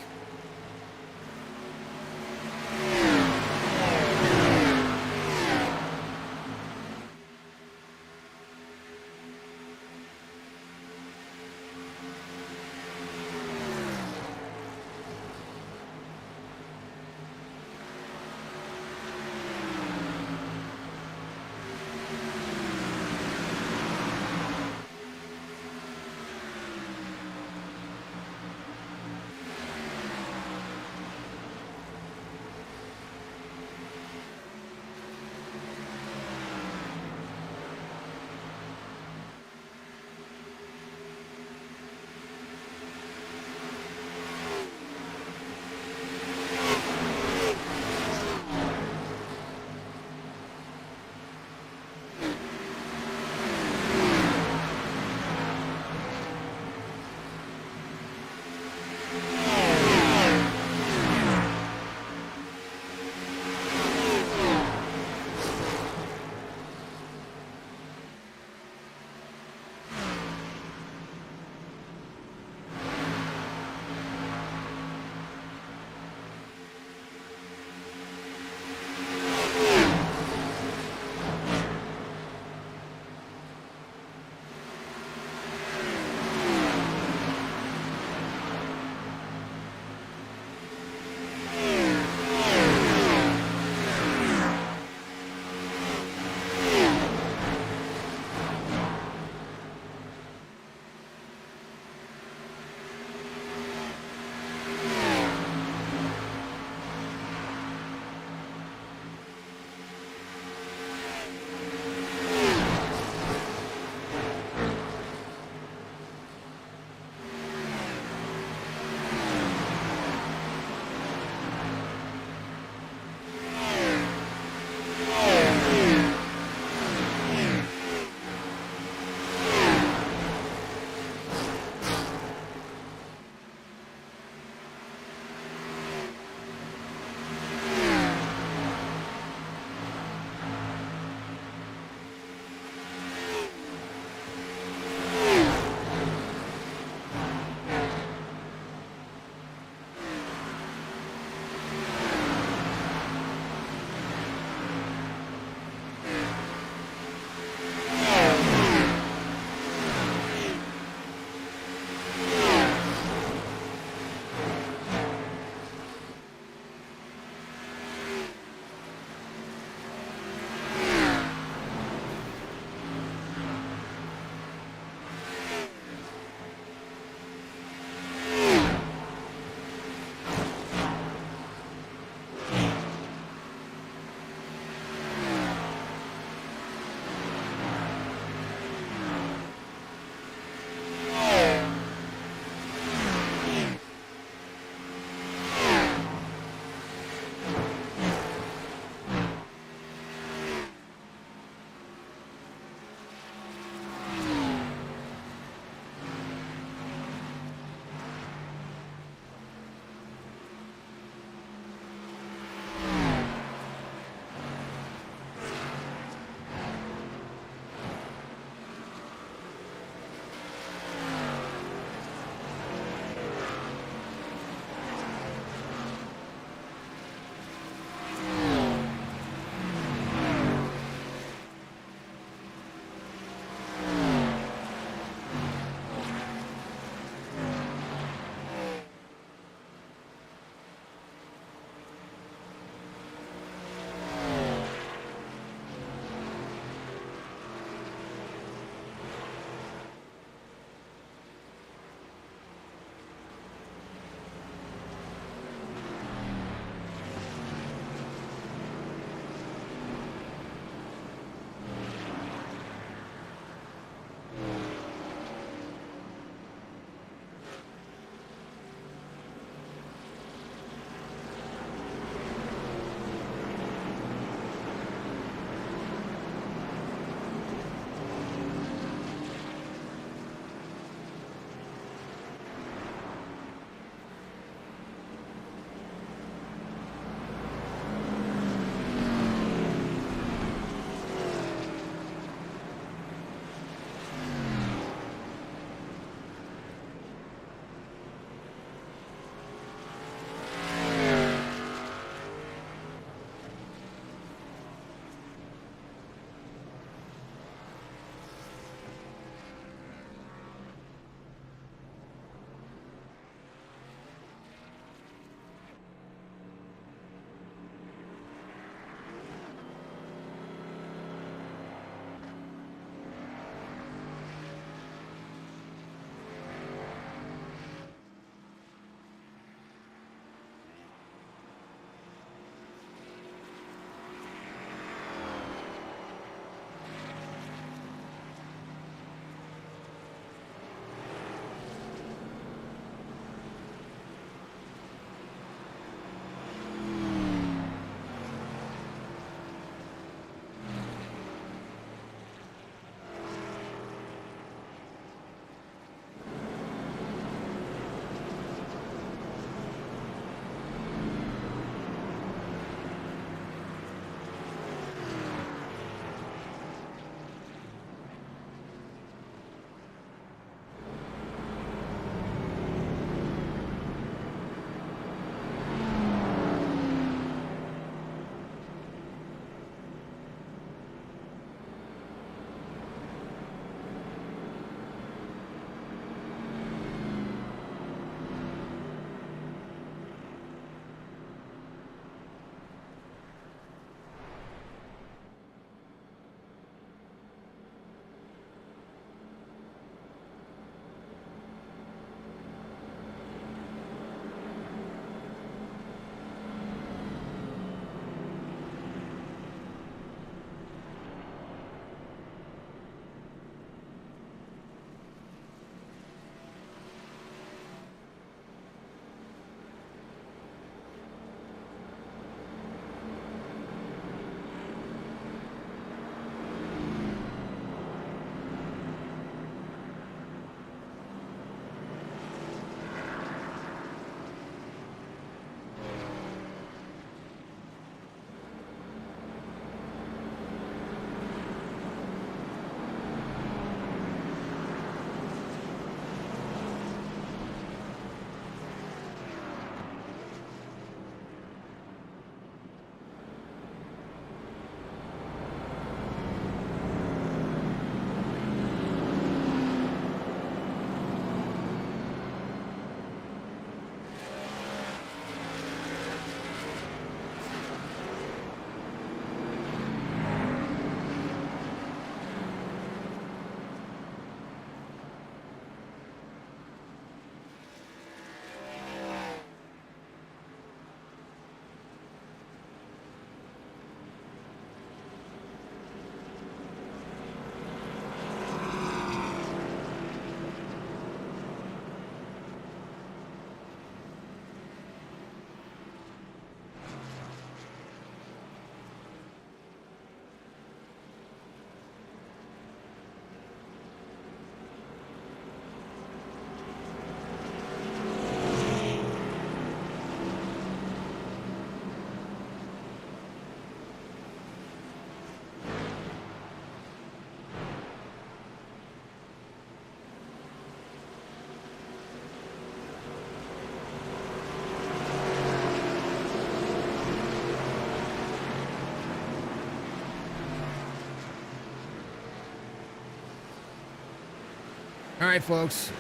All right, folks.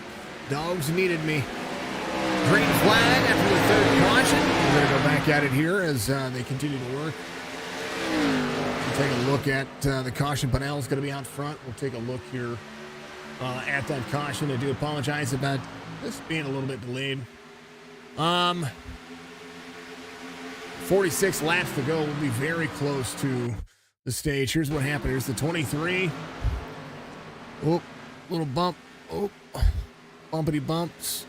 Dogs needed me. Green flag after the third caution. We're going to go back at it here as they continue to work. We'll take a look at the caution. Bunnell's going to be out front. We'll take a look here at that caution. I do apologize about this being a little bit delayed. 46 laps to go. We'll be very close to the stage. Here's what happened. Here's the 23. Oh, little bump. Oh, bumpity bumps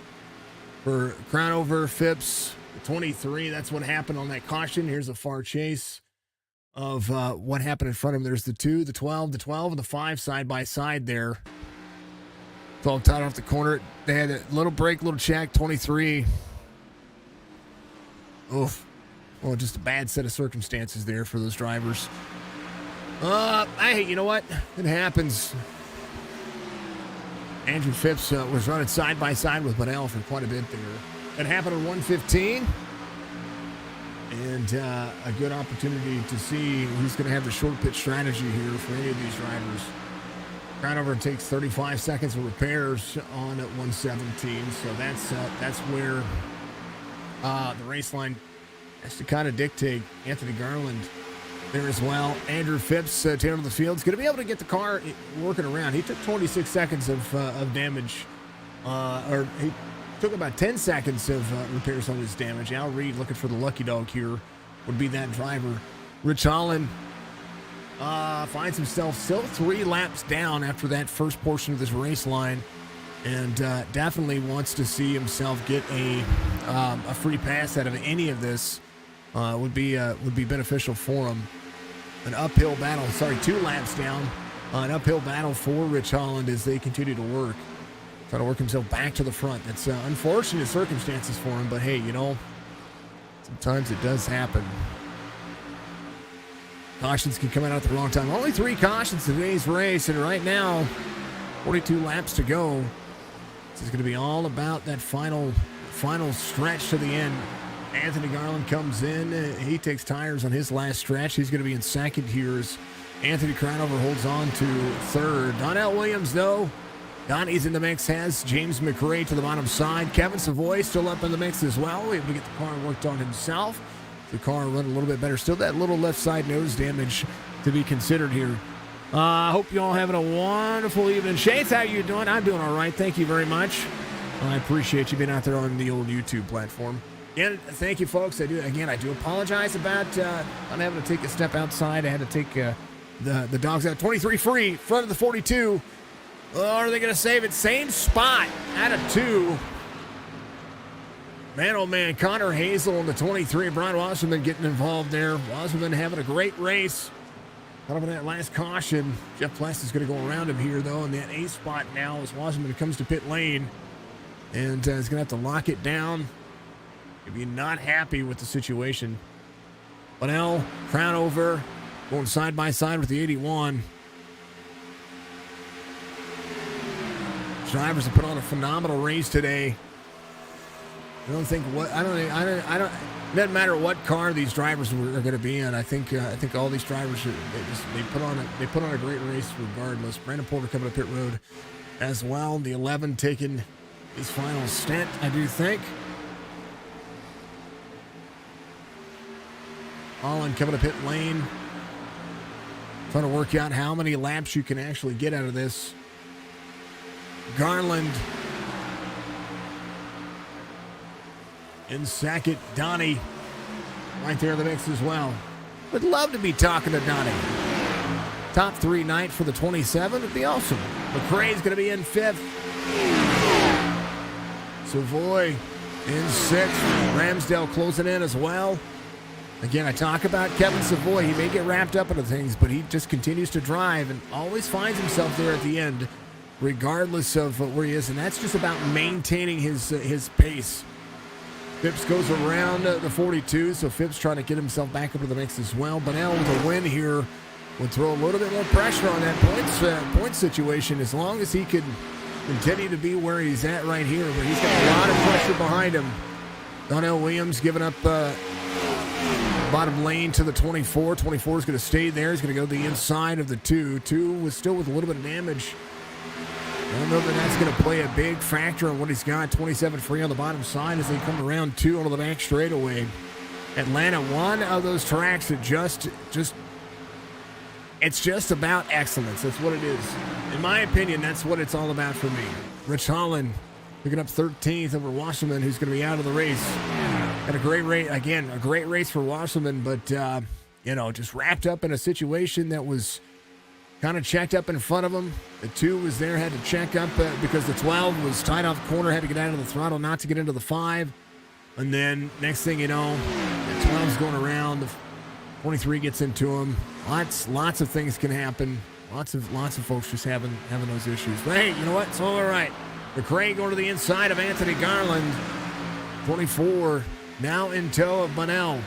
for Crownover, Phipps. The 23. That's what happened on that caution. Here's a far chase of what happened in front of him. There's the 2, the 12, and the 5 side by side there. 12 tied off the corner. They had a little break, little check. 23. Oof. Well, just a bad set of circumstances there for those drivers. Hey, you know what? It happens. Andrew Phipps was running side by side with Bunnell for quite a bit there. It happened at 1:15. And a good opportunity to see who's going to have the short pitch strategy here for any of these drivers. Crownover takes 35 seconds of repairs on at 117. So that's where the race line has to kind of dictate. Anthony Garland there as well. Andrew Phipps, tail of the field, is going to be able to get the car working around. He took 26 seconds of damage, or he took about 10 seconds of repairs on his damage. Al Reed looking for the lucky dog here would be that driver. Rich Holland finds himself still 3 laps down after that first portion of this race line, and definitely wants to see himself get a free pass out of any of this. Would be beneficial for him. An uphill battle, 2 laps down. An uphill battle for Rich Holland as they continue to work. Trying to work himself back to the front. That's unfortunate circumstances for him, but hey, you know, sometimes it does happen. Cautions can come out at the wrong time. Only 3 cautions in today's race, and right now, 42 laps to go. This is going to be all about that final stretch to the end. Anthony Garland comes in. He takes tires on his last stretch. He's going to be in second here as Anthony Crownover holds on to third. Donnell Williams, though, Donnie's in the mix, has James McRae to the bottom side. Kevin Savoy still up in the mix as well, able to get the car worked on himself. The car running a little bit better. Still that little left side nose damage to be considered here. I hope you all having a wonderful evening. Shades, how you doing? I'm doing all right. Thank you very much. I appreciate you being out there on the old YouTube platform. And thank you, folks. I do apologize about not having to take a step outside. I had to take the dogs out. 23 free, front of the 42. Oh, are they going to save it? Same spot out of 2. Man, oh man, Connor Hazel in the 23. Brian Wasserman getting involved there. Wasserman having a great race. Caught up in that last caution. Jeff Pless is going to go around him here, though, in that 8th spot now as Wasserman comes to pit lane. And is going to have to lock it down. If you're not happy with the situation. Bunnell, Crownover, going side by side with the 81. Drivers have put on a phenomenal race today. I don't think it doesn't matter what car these drivers are going to be in. I think all these drivers they put on a great race regardless. Brandon Porter coming up pit road as well. The 11 taking his final stint, I do think. Holland coming to pit lane. Trying to work out how many laps you can actually get out of this. Garland in second. Donnie right there in the mix as well. Would love to be talking to Donnie. Top 3 night for the 27 would be awesome. McRae's going to be in 5th. Savoy in 6th. Ramsdale closing in as well. Again, I talk about Kevin Savoy. He may get wrapped up into things, but he just continues to drive and always finds himself there at the end, regardless of where he is. And that's just about maintaining his pace. Phipps goes around the 42, so Phipps trying to get himself back up to the mix as well. Bunnell with a win here would throw a little bit more pressure on that point situation as long as he could continue to be where he's at right here. But he's got a lot of pressure behind him. Donnell Williams giving up bottom lane to the 24. 24 is going to stay there. He's going to go to the inside of the 2. 2 was still with a little bit of damage on don't know that that's going to play a big factor on what he's got. 27 free on the bottom side as they come around 2 onto the back straightaway. Atlanta, one of those tracks that it's just about excellence. That's what it is. In my opinion, that's what it's all about for me. Rich Holland picking up 13th over Wasserman, who's going to be out of the race. And a great race, again, a great race for Wasserman, but, just wrapped up in a situation that was kind of checked up in front of him. The 2 was there, had to check up because the 12 was tied off the corner, had to get out of the throttle, not to get into the 5. And then next thing you know, the 12's going around, the 23 gets into him. Lots of things can happen. Lots of folks just having those issues. But hey, you know what? It's all right. McRae going to the inside of Anthony Garland. 24 now in tow of Bunnell.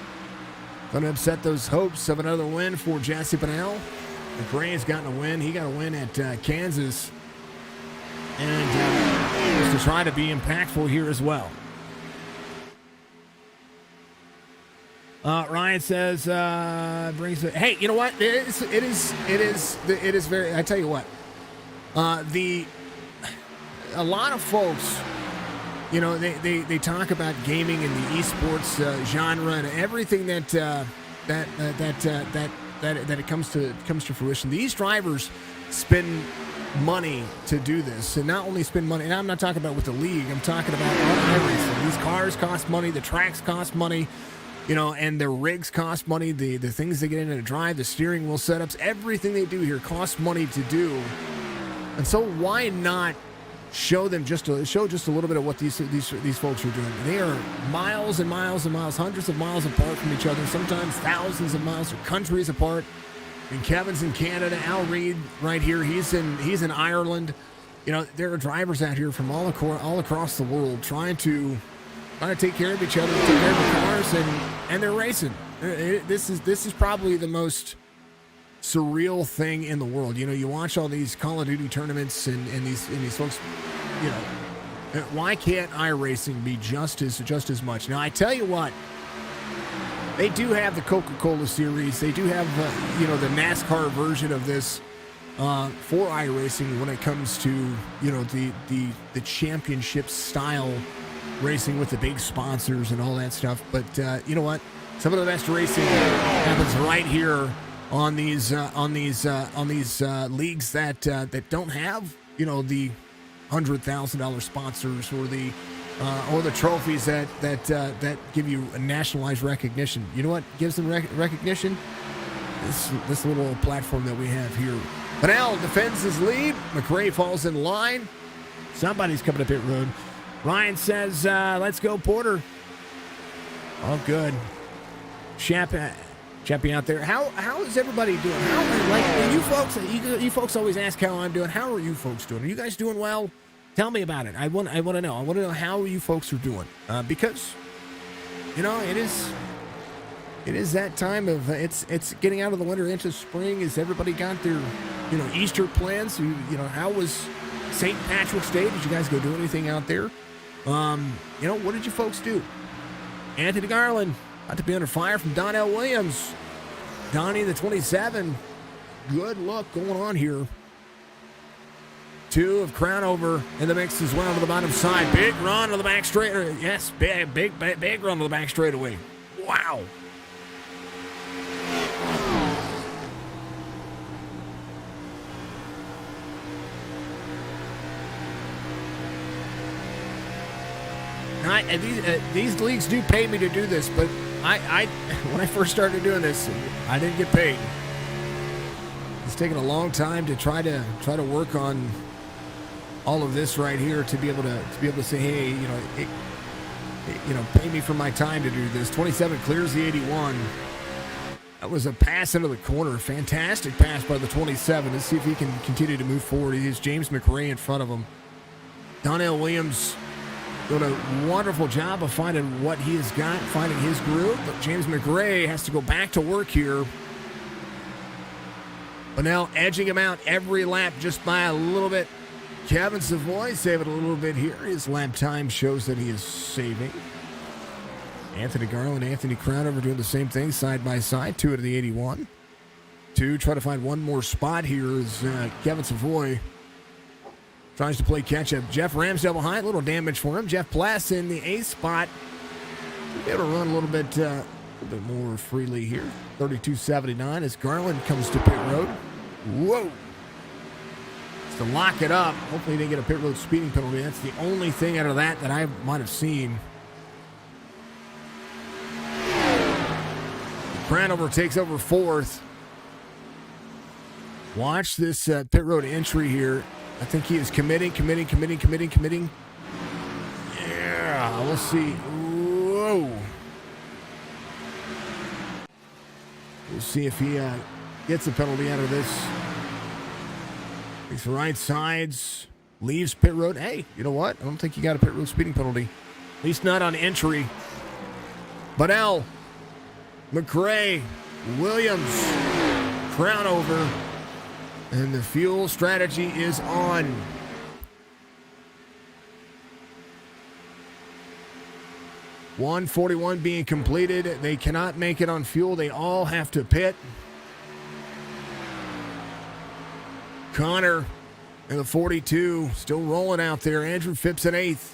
Going to upset those hopes of another win for Jesse Bunnell. McRae's gotten a win. He got a win at Kansas. And just to try to be impactful here as well. Ryan says, hey, you know what? It is very, I tell you what, a lot of folks, they talk about gaming and the esports genre and everything that it comes to fruition. These drivers spend money to do this, and not only spend money, and I'm not talking about with the league, I'm talking about on iRacing. These cars cost money, the tracks cost money. And their rigs cost money, the things they get in to drive, the steering wheel setups, everything they do here costs money to do. And so why not show just a little bit of what these folks are doing? They are miles and miles and miles, hundreds of miles apart from each other, sometimes thousands of miles or countries apart. And Kevin's in Canada, Al Reed right here, he's in Ireland. There are drivers out here from all across the world trying to take care of each other, take care of the cars, and they're racing. This is probably the most surreal thing in the world. You watch all these Call of Duty tournaments and these folks. Why can't iRacing be just as much? Now I tell you what, they do have the Coca-Cola series. They do have the NASCAR version of this for iRacing when it comes to the championship style racing with the big sponsors and all that stuff. But you know what? Some of the best racing happens right here on these leagues that don't have the $100,000 sponsors or the trophies that give you a nationalized recognition. You know what gives them recognition? This little platform that we have here. Bunnell defends his lead. McRae falls in line. Somebody's coming up pit road. Ryan says, let's go, Porter. Oh, good. Chappy out there. How is everybody doing? You folks always ask how I'm doing. How are you folks doing? Are you guys doing well? Tell me about it. I want to know. I want to know how you folks are doing. Because, it is that time of, it's getting out of the winter into spring. Has everybody got their, Easter plans? How was St. Patrick's Day? Did you guys go do anything out there? What did you folks do? Anthony Garland about to be under fire from Donnell Williams. Donnie, the 27. Good luck going on here. 2 of Crownover in the mix as well to the bottom side. Big run to the back straight. Yes, big run to the back straightaway. Wow. These leagues do pay me to do this, but I when I first started doing this, I didn't get paid. It's taken a long time to try to work on all of this right here to be able to say, hey, pay me for my time to do this. 27 clears the 81. That was a pass into the corner. Fantastic pass by the 27. Let's see if he can continue to move forward. He has James McRae in front of him. Donnell Williams doing a wonderful job of finding what he has got, finding his groove. But James McRae has to go back to work here. But now edging him out every lap just by a little bit. Kevin Savoy saving a little bit here. His lap time shows that he is saving. Anthony Garland, Anthony Crownover doing the same thing side by side. 2 out of the 81. 2 try to find one more spot here is Kevin Savoy tries to play catch-up. Jeff Ramsdale behind, little damage for him. Jeff Pless in the 8th spot. Be able to run a little bit more freely here. 32.79 as Garland comes to pit road. Whoa! Just to lock it up. Hopefully they get a pit road speeding penalty. That's the only thing out of that I might have seen. Cranover takes over 4th. Watch this pit road entry here. I think he is committing. Yeah, we'll see. Whoa. We'll see if he gets a penalty out of this. Takes the right sides. Leaves pit road. Hey, you know what? I don't think you got a pit road speeding penalty. At least not on entry. Bunnell, McRae, Williams, Crownover. And the fuel strategy is on. .141 being completed. They cannot make it on fuel. They all have to pit. Connor in the 42, still rolling out there. Andrew Phipps in 8th.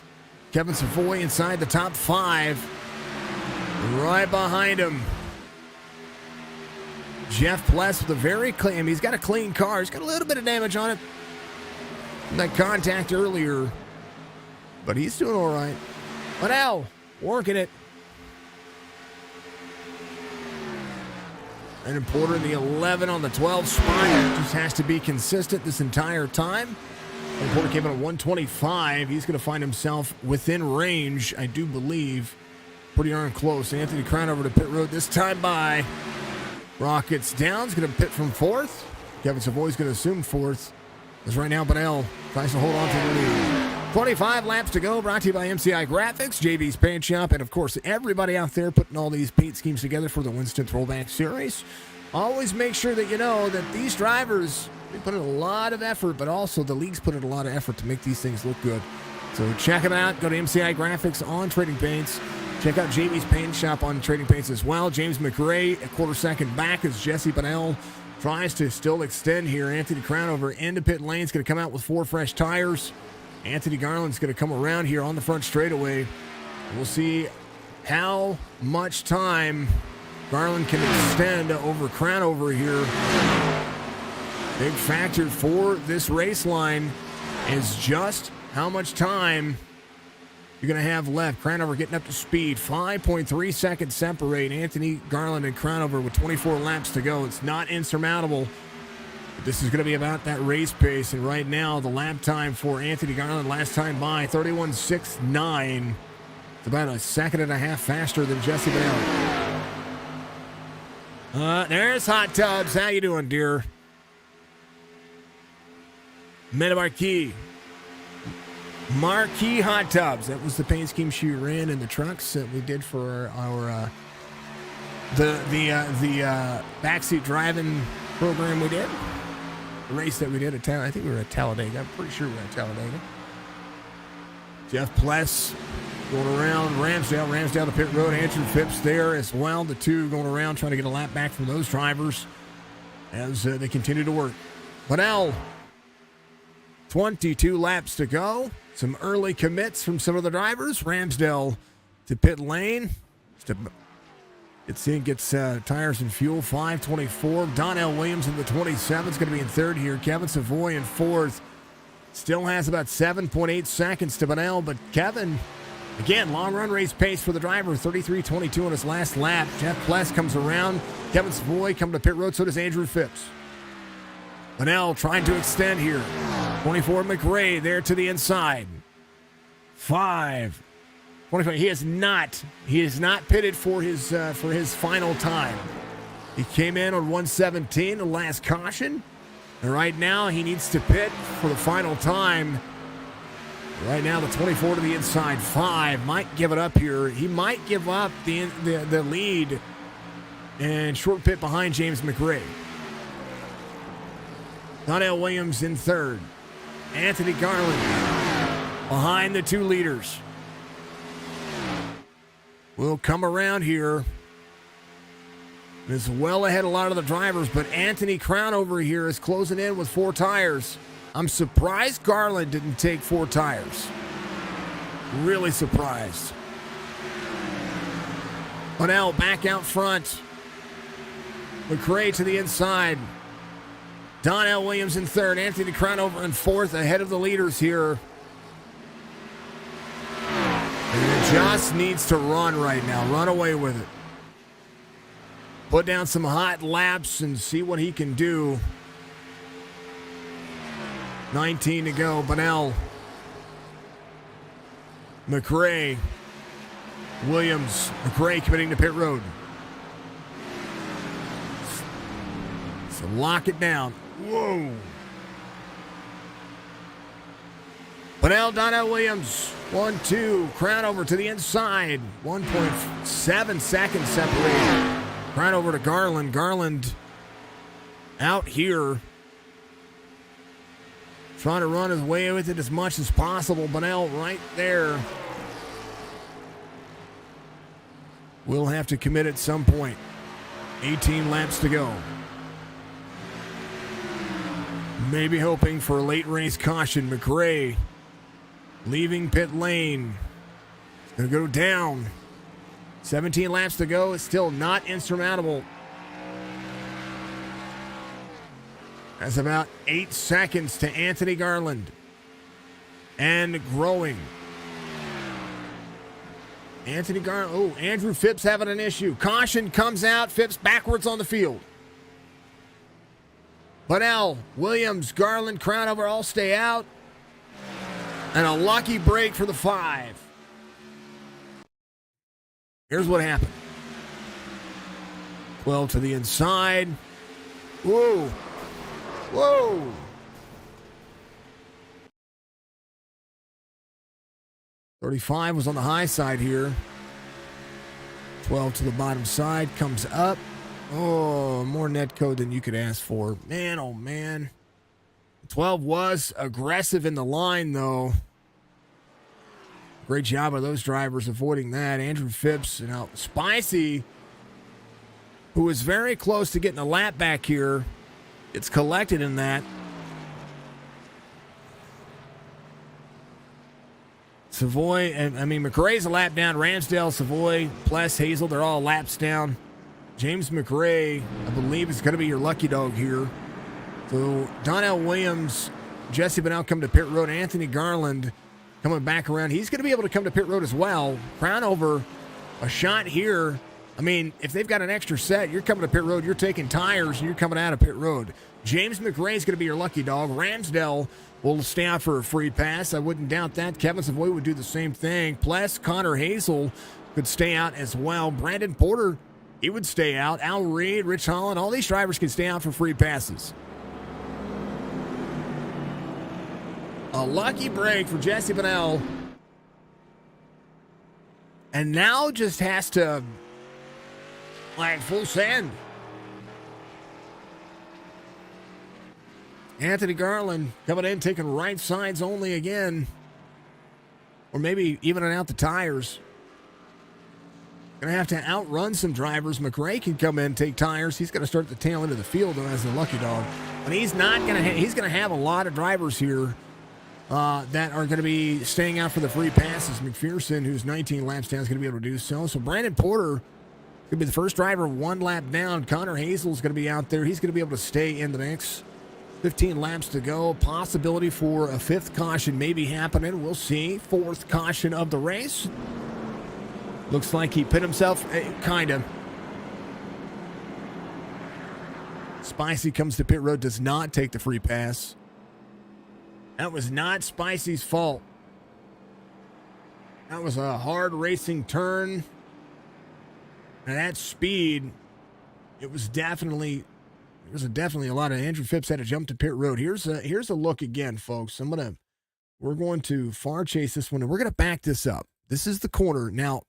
Kevin Savoy inside the top 5. Right behind him, Jeff Pless with a very clean. He's got a clean car. He's got a little bit of damage on it from that contact earlier, but he's doing all right. Bunnell working it. And Porter in the 11 on the 12 spot. Just has to be consistent this entire time. And Porter came in at 125. He's going to find himself within range, I do believe. Pretty darn close. Anthony Crownover to pit road this time by. Rockets down. He's going to pit from 4th. Kevin Savoy's going to assume 4th. As right now, Bunnell tries to hold on to the lead. 25 laps to go. Brought to you by MCI Graphics, JB's Paint Shop, and of course, everybody out there putting all these paint schemes together for the Winston Throwback Series. Always make sure that you know that these drivers, they put in a lot of effort, but also the league's put in a lot of effort to make these things look good. So check them out. Go to MCI Graphics on Trading Paints. Check out JB's Paint Shop on Trading Paints as well. James McRae, a quarter second back as Jesse Bunnell tries to still extend here. Anthony Crownover into pit lane. Is going to come out with 4 fresh tires. Anthony Garland's going to come around here on the front straightaway. We'll see how much time Garland can extend over Crownover here. Big factor for this race line is just how much time you're going to have left. Crownover getting up to speed. 5.3 seconds separate Anthony Garland and Crownover with 24 laps to go. It's not insurmountable. But this is going to be about that race pace. And right now, the lap time for Anthony Garland last time by, 31.69. It's about a second and a half faster than Jesse Bunnell. There's Hot Tubs. How you doing, dear? Metamarquee. Marquee Hot Tubs. That was the paint scheme she ran in the trucks that we did for our the backseat driving program we did. The race that we did at I think we were at Talladega. I'm pretty sure we were at Talladega. Jeff Pless going around Ramsdale to pit road. Andrew Phipps there as well. The two going around trying to get a lap back from those drivers as they continue to work. Bunnell, 22 laps to go. Some early commits from some of the drivers. Ramsdale to pit lane. Gets tires and fuel. 5:24. Donnell Williams in the 27 is going to be in third here. Kevin Savoy in fourth. Still has about 7.8 seconds to Bunnell, but Kevin, again, long run race pace for the driver. 33.22 on his last lap. Jeff Pless comes around. Kevin Savoy coming to pit road. So does Andrew Phipps. Bunnell trying to extend here. 24 McRae there to the inside. 5. 25. He is not pitted for his final time. He came in on 117, the last caution. And right now he needs to pit for the final time. Right now the 24 to the inside. 5 might give it up here. He might give up the lead and short pit behind James McRae. Donnell Williams in third. Anthony Garland behind the two leaders. We'll come around here. It's well ahead of a lot of the drivers, but Anthony Crownover here is closing in with 4 tires. I'm surprised Garland didn't take 4 tires. Really surprised. Bunnell back out front. McRae to the inside. Donnell Williams in third. Anthony Crownover in fourth, ahead of the leaders here. And it just needs to run right now. Run away with it. Put down some hot laps and see what he can do. 19 to go. Bunnell. McRae. Williams. McRae committing to pit road. So lock it down. Whoa. Bunnell, Donnell Williams. 1-2. Crownover to the inside. 1.7 seconds separated. Crownover to Garland. Garland out here. Trying to run his way with it as much as possible. Bunnell right there. Will have to commit at some point. 18 laps to go. Maybe hoping for a late race caution. McRae leaving pit lane. It's going to go down. 17 laps to go. It's still not insurmountable. That's about 8 seconds to Anthony Garland. And growing. Anthony Garland. Oh, Andrew Phipps having an issue. Caution comes out. Phipps backwards on the field. Bunnell, Williams, Garland, Crownover all stay out. And a lucky break for the 5. Here's what happened. 12 to the inside. Whoa. Whoa. .35 was on the high side here. 12 to the bottom side. Comes up. Oh, more net code than you could ask for. Man, oh man. 12 was aggressive in the line, though. Great job of those drivers avoiding that. Andrew Phipps, Spicy, who was very close to getting a lap back here. It's collected in that. Savoy, McRae's a lap down. Ramsdale, Savoy, Pless, Hazel, they're all laps down. James McRae, I believe, is going to be your lucky dog here. So Donnell Williams, Jesse Bunnell come to pit road. Anthony Garland coming back around. He's going to be able to come to pit road as well. Crownover, a shot here. I mean, if they've got an extra set, you're coming to pit road, you're taking tires, and you're coming out of pit road. James McRae is going to be your lucky dog. Ramsdale will stay out for a free pass. I wouldn't doubt that. Kevin Savoy would do the same thing. Plus, Connor Hazel could stay out as well. Brandon Porter, he would stay out. Al Reed, Rich Holland, all these drivers can stay out for free passes. A lucky break for Jesse Bunnell. And now just has to, full send. Anthony Garland coming in, taking right sides only again. Or maybe evening out the tires. Going to have to outrun some drivers. McRae can come in, take tires. He's going to start at the tail end of the field, though, as the lucky dog. But he's not going to. He's going to have a lot of drivers here that are going to be staying out for the free passes. McPherson, who's 19 laps down, is going to be able to do so. So Brandon Porter could be the first driver 1 lap down. Connor Hazel is going to be out there. He's going to be able to stay in the mix. 15 laps to go. Possibility for a 5th caution maybe happening. We'll see. 4th caution of the race. Looks like he pit himself, kind of. Spicy comes to pit road, does not take the free pass. That was not Spicy's fault. That was a hard racing turn. And at speed, it was definitely a lot of. Andrew Phipps had to jump to pit road. Here's a look again, folks. We're going to far chase this one, and we're going to back this up. This is the corner. Now,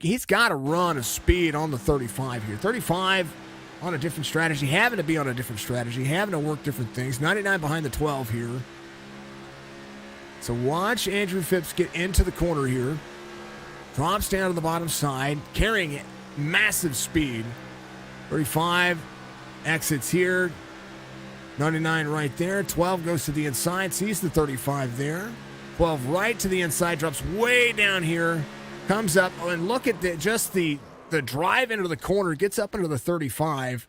he's got to run a speed on the 35 here. 35 on a different strategy, having to be on a different strategy, having to work different things. 99 behind the 12 here. So watch Andrew Phipps get into the corner here. Drops down to the bottom side, carrying it. Massive speed. 35 exits here. 99 right there. 12 goes to the inside, sees the 35 there. 12 right to the inside, drops way down here, comes up, and look at the drive into the corner, gets up into the 35.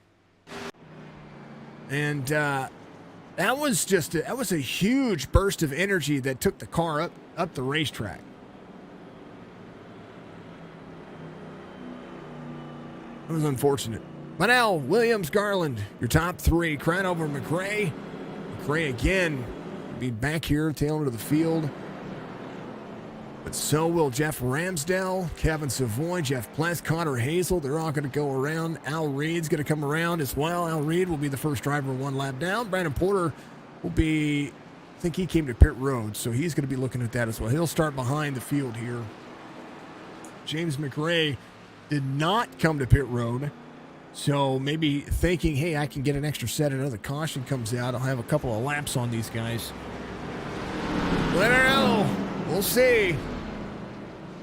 And that was a huge burst of energy that took the car up the racetrack. It was unfortunate. Liddell, Williams, Garland, your top three. Crownover, McRae. McRae again be back here, tail into the field. But so will Jeff Ramsdell, Kevin Savoy, Jeff Pless, Connor Hazel. They're all going to go around. Al Reed's going to come around as well. Al Reed will be the first driver one lap down. Brandon Porter will be, I think he came to pit road, so he's going to be looking at that as well. He'll start behind the field here. James McRae did not come to pit road, so maybe thinking, hey, I can get an extra set. Another caution comes out. I'll have a couple of laps on these guys. I don't know. We'll see.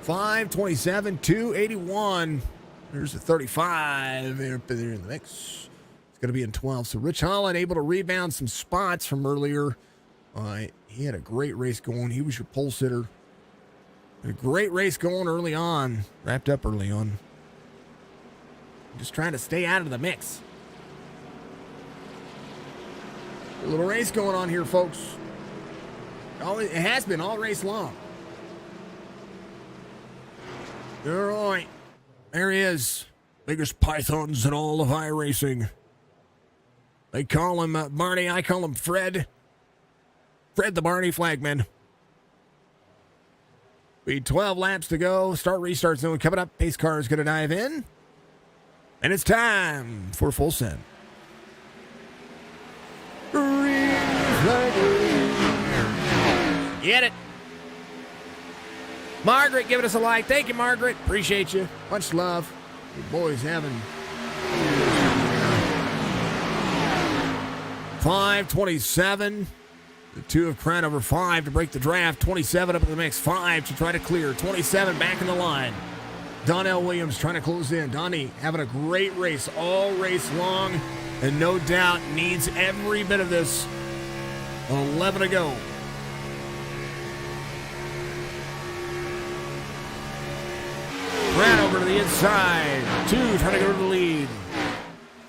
5:27, 2:81. There's a 35 there in the mix. It's going to be in 12. So Rich Holland able to rebound some spots from earlier. He had a great race going. He was your pole sitter. A great race going early on. Wrapped up early on. Just trying to stay out of the mix. A little race going on here, folks. It has been all race long. All right. There he is. Biggest pythons in all of iRacing. They call him Marty. I call him Fred. Fred the Barney Flagman. We 12 laps to go. Start restart zone coming up. Pace car is going to dive in. And it's time for full send. Get it. Margaret giving us a like. Thank you, Margaret. Appreciate you. Much love. You boys having 5:27. The two of Crownover 5 to break the draft. 27 up in the mix. 5 to try to clear. 27 back in the line. Donnell Williams trying to close in. Donnie having a great race all race long, and no doubt needs every bit of this. 11 to go. Crownover to the inside. 2 trying to go to the lead.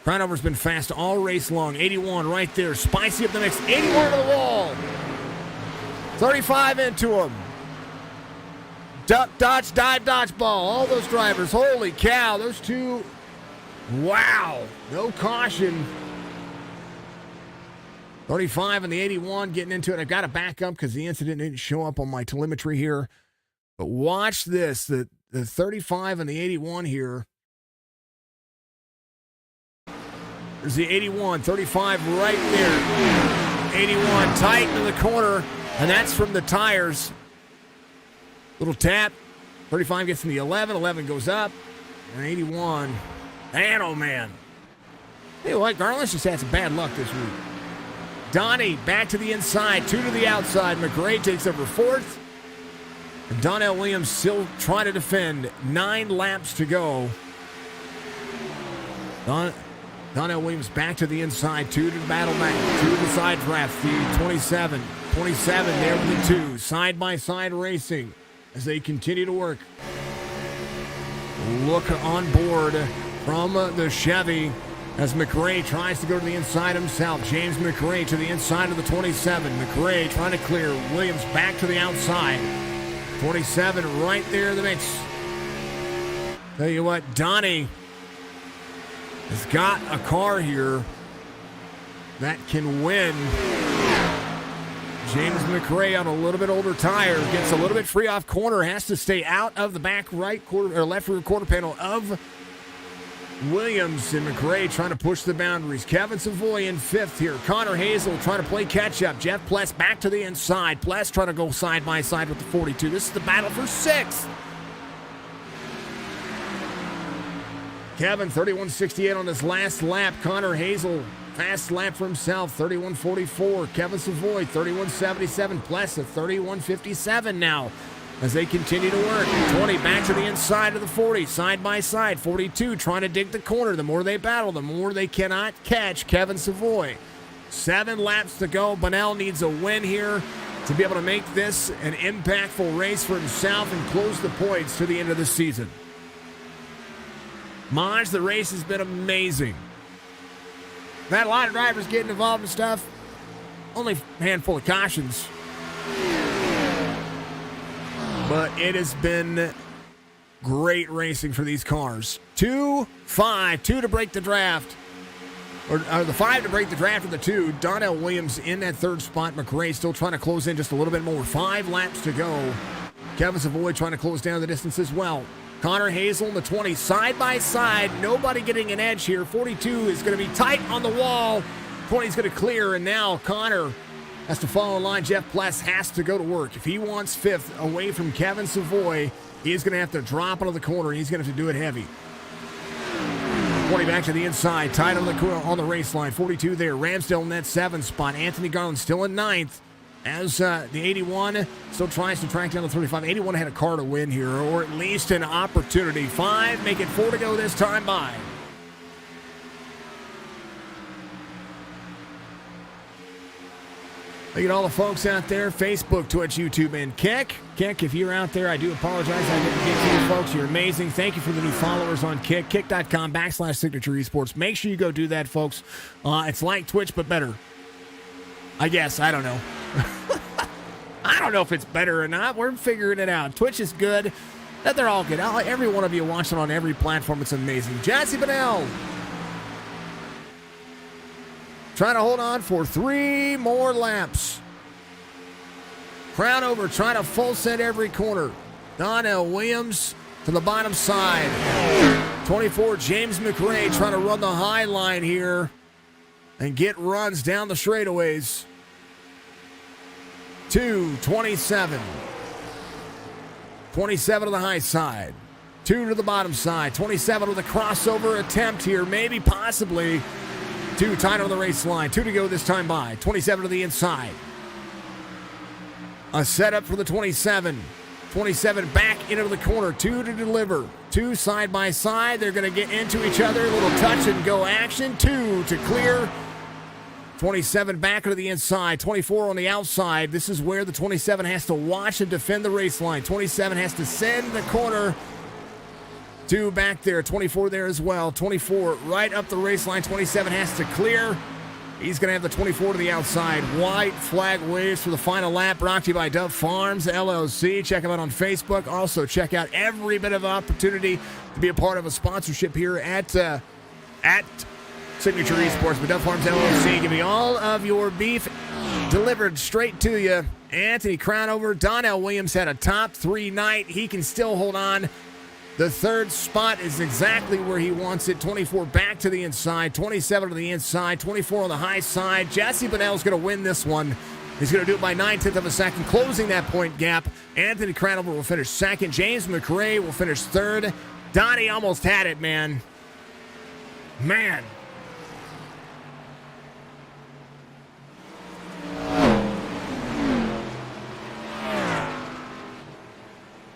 Crownover's been fast all race long. 81 right there. Spicy up the mix. 81 to the wall. 35 into him. Duck, dodge, dive, dodge ball. All those drivers. Holy cow. Those two. Wow. No caution. 35 and the 81 getting into it. I've got to back up because the incident didn't show up on my telemetry here. But watch this. The 35 and the 81 here. There's the 81. 35 right there. 81 tight in the corner. And that's from the tires. Little tap. 35 gets in the 11. 11 goes up. And 81. Man, oh, man. Hey, what? Garland's just had some bad luck this week. Donnie back to the inside. 2 to the outside. McRae takes over 4th. And Donnell Williams still trying to defend. 9 laps to go. Donnell Williams back to the inside. 2 to the battle back. 2 to the side draft. The 27. 27 there with the 2. Side-by-side racing as they continue to work. Look on board from the Chevy as McRae tries to go to the inside himself. James McRae to the inside of the 27. McRae trying to clear. Williams back to the outside. 27 right there in the mix. Tell you what, Donnie has got a car here that can win. James McRae on a little bit older tire gets a little bit free off corner, has to stay out of the back right quarter or left rear quarter panel of Williams, and McRae trying to push the boundaries. Kevin Savoy in 5th here. Connor Hazel trying to play catch up. Jeff Pless back to the inside. Pless trying to go side by side with the 42. This is the battle for 6th. Kevin 31.68 on his last lap. Connor Hazel fast lap for himself, 31.44. Kevin Savoy 31.77. Pless at 31.57 now as they continue to work. 20 back to the inside of the 40, side by side. 42 trying to dig the corner. The more they battle, the more they cannot catch Kevin Savoy. 7 laps to go. Bunnell needs a win here to be able to make this an impactful race for himself and close the points to the end of the season. Maj, the race has been amazing. We've had a lot of drivers getting involved in stuff. Only a handful of cautions. But it has been great racing for these cars. 2-5, 2 to break the draft. Or the 5 to break the draft of the 2. Donnell Williams in that 3rd spot. McRae still trying to close in just a little bit more. 5 laps to go. Kevin Savoy trying to close down the distance as well. Connor Hazel in the 20, side by side. Nobody getting an edge here. 42 is going to be tight on the wall. 20 is going to clear, and now Connor has to follow in line. Jeff Pless has to go to work. If he wants 5th away from Kevin Savoy, he's going to have to drop into the corner. He's going to have to do it heavy. 20 back to the inside, tight on the race line. 42 there. Ramsdale in that 7th spot. Anthony Garland still in 9th. As the 81 still tries to track down the 35. 81 had a car to win here, or at least an opportunity. 5, make it 4 to go this time by. Look at all the folks out there, Facebook, Twitch, YouTube, and Kick. Kick, if you're out there, I do apologize. I didn't get to you folks. You're amazing. Thank you for the new followers on Kick. Kick.com/Signature Esports. Make sure you go do that, folks. It's like Twitch, but better. I guess. I don't know. I don't know if it's better or not. We're figuring it out. Twitch is good. They're all good. Every one of you watching on every platform. It's amazing. Jesse Bunnell trying to hold on for 3 more laps. Crown over, trying to full set every corner. Donnell Williams to the bottom side. 24, James McRae trying to run the high line here and get runs down the straightaways. 2, 27. 27 to the high side. 2 to the bottom side. 27 with a crossover attempt here, maybe, possibly. 2 tight on the race line. 2 to go this time by. 27 to the inside. A setup for the 27. 27 back into the corner. 2 to deliver. 2 side by side. They're going to get into each other. A little touch and go action. 2 to clear. 27 back into the inside. 24 on the outside. This is where the 27 has to watch and defend the race line. 27 has to send the corner. 2 back there. 24 there as well. 24 right up the race line. 27 has to clear. He's going to have the 24 to the outside. White flag waves for the final lap. Brought to you by Dove Farms LLC. Check them out on Facebook. Also, check out every bit of opportunity to be a part of a sponsorship here at Signature Esports. But Dove Farms LLC, give me all of your beef delivered straight to you. Anthony Crownover. Donnell Williams had a top 3 night. He can still hold on. The 3rd spot is exactly where he wants it. 24 back to the inside, 27 to the inside, 24 on the high side. Jesse Bunnell's going to win this one. He's going to do it by 9/10 of a second, closing that point gap. Anthony Cranover will finish 2nd. James McRae will finish 3rd. Donnie almost had it, man. Man.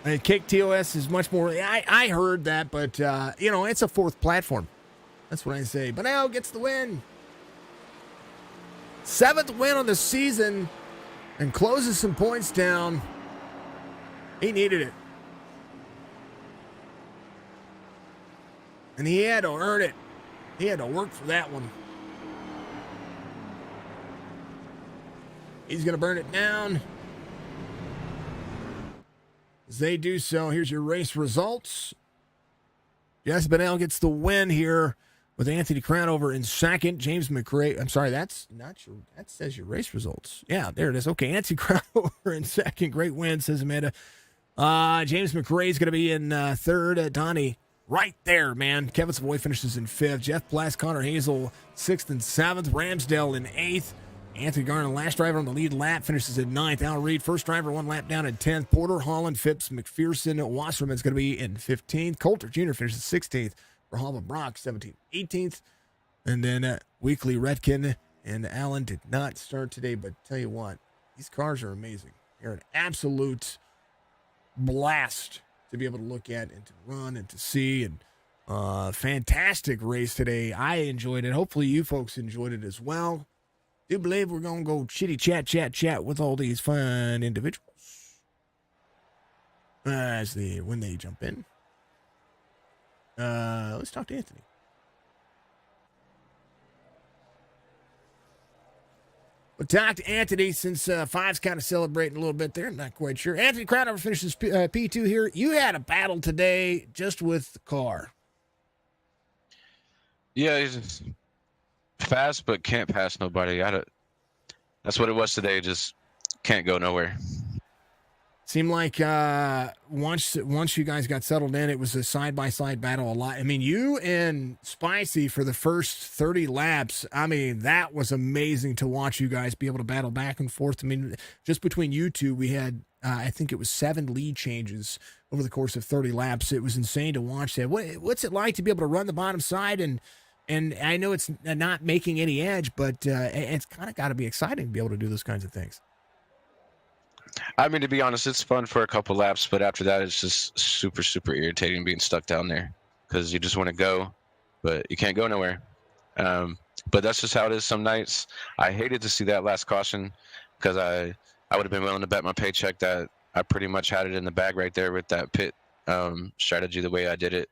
And Kick TOS is much more. I heard that, but, it's a 4th platform. That's what I say. But now gets the win. 7th win on the season and closes some points down. He needed it. And he had to earn it. He had to work for that one. He's going to burn it down. As they do so, here's your race results. Jesse Bunnell gets the win here with Anthony Crownover in 2nd. James McRae, I'm sorry, that's not your, that says your race results. Yeah, there it is. Okay, Anthony Crownover in 2nd. Great win, says Amanda. James McRae is going to be in 3rd. Donnie, right there, man. Kevin Savoy finishes in 5th. Jeff Blass, Connor Hazel, 6th and 7th. Ramsdale in 8th. Anthony Garner, last driver on the lead lap, finishes in 9th. Al Reed, first driver, 1 lap down in 10th. Porter, Holland, Phipps, McPherson, Wasserman's going to be in 15th. Coulter Jr. finishes 16th. Verhalva Brock, 17th, 18th. And then Weekly, Redkin, and Allen did not start today, but tell you what, these cars are amazing. They're an absolute blast to be able to look at and to run and to see. And fantastic race today. I enjoyed it. Hopefully you folks enjoyed it as well. do believe we're going to go chitty chat with all these fine individuals when they jump in. Let's talk to Anthony. We'll talk to Anthony since Five's kind of celebrating a little bit there. I'm not quite sure. Anthony Crowder finishes P2 here. You had a battle today just with the car. Yeah, he's fast, but can't pass nobody. That's what it was today. Just can't go nowhere. Seemed like once you guys got settled in, it was a side-by-side battle a lot. I mean, you and Spicy for the first 30 laps, I mean, that was amazing to watch you guys be able to battle back and forth. I mean, just between you two, we had, I think it was 7 lead changes over the course of 30 laps. It was insane to watch that. What's it like to be able to run the bottom side? And I know it's not making any edge, but it's kind of got to be exciting to be able to do those kinds of things. I mean, to be honest, it's fun for a couple laps, but after that, it's just super, super irritating being stuck down there because you just want to go, but you can't go nowhere. But that's just how it is some nights. I hated to see that last caution because I would have been willing to bet my paycheck that I pretty much had it in the bag right there with that pit strategy the way I did it.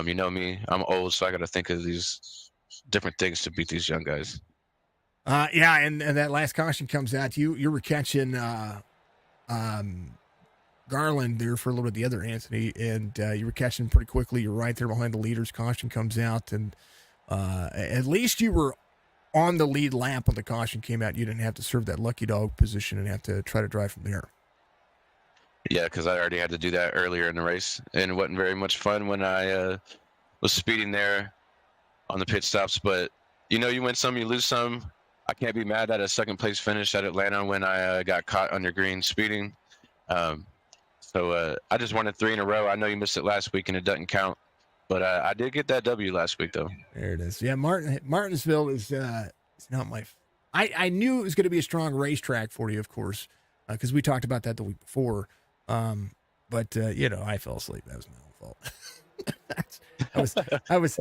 You know me, I'm old, so I got to think of these different things to beat these young guys. Yeah, and that last caution comes out. You were catching Garland there for a little bit, the other Anthony, and you were catching pretty quickly. You're right there behind the leaders. Caution comes out, and at least you were on the lead lap when the caution came out. You didn't have to serve that lucky dog position and have to try to drive from there. Yeah, because I already had to do that earlier in the race, and it wasn't very much fun when I was speeding there on the pit stops. But, you win some, you lose some. I can't be mad at a second-place finish at Atlanta when I got caught under green speeding. So I just wanted 3 in a row. I know you missed it last week, and it doesn't count. But I did get that W last week, though. There it is. Yeah, Martinsville is not my – I knew it was going to be a strong racetrack for you, of course, because we talked about that the week before. But I fell asleep. That was my own fault. I was.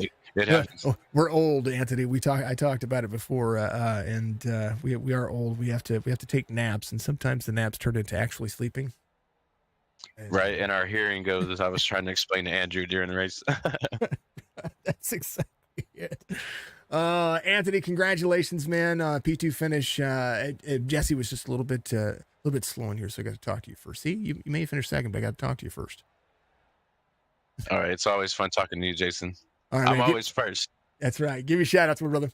We're old, Anthony. I talked about it before, and we are old. We have to take naps, and sometimes the naps turn into actually sleeping. Right, and our hearing goes as I was trying to explain to Andrew during the race. That's exactly it. Anthony, congratulations, man. P2 finish. Jesse was just a little bit slow in here, so I got to talk to you first. See, you may finish second, but I got to talk to you first. All right, it's always fun talking to you, Jason. All right, I'm always first. That's right. Give me a shout out to my brother.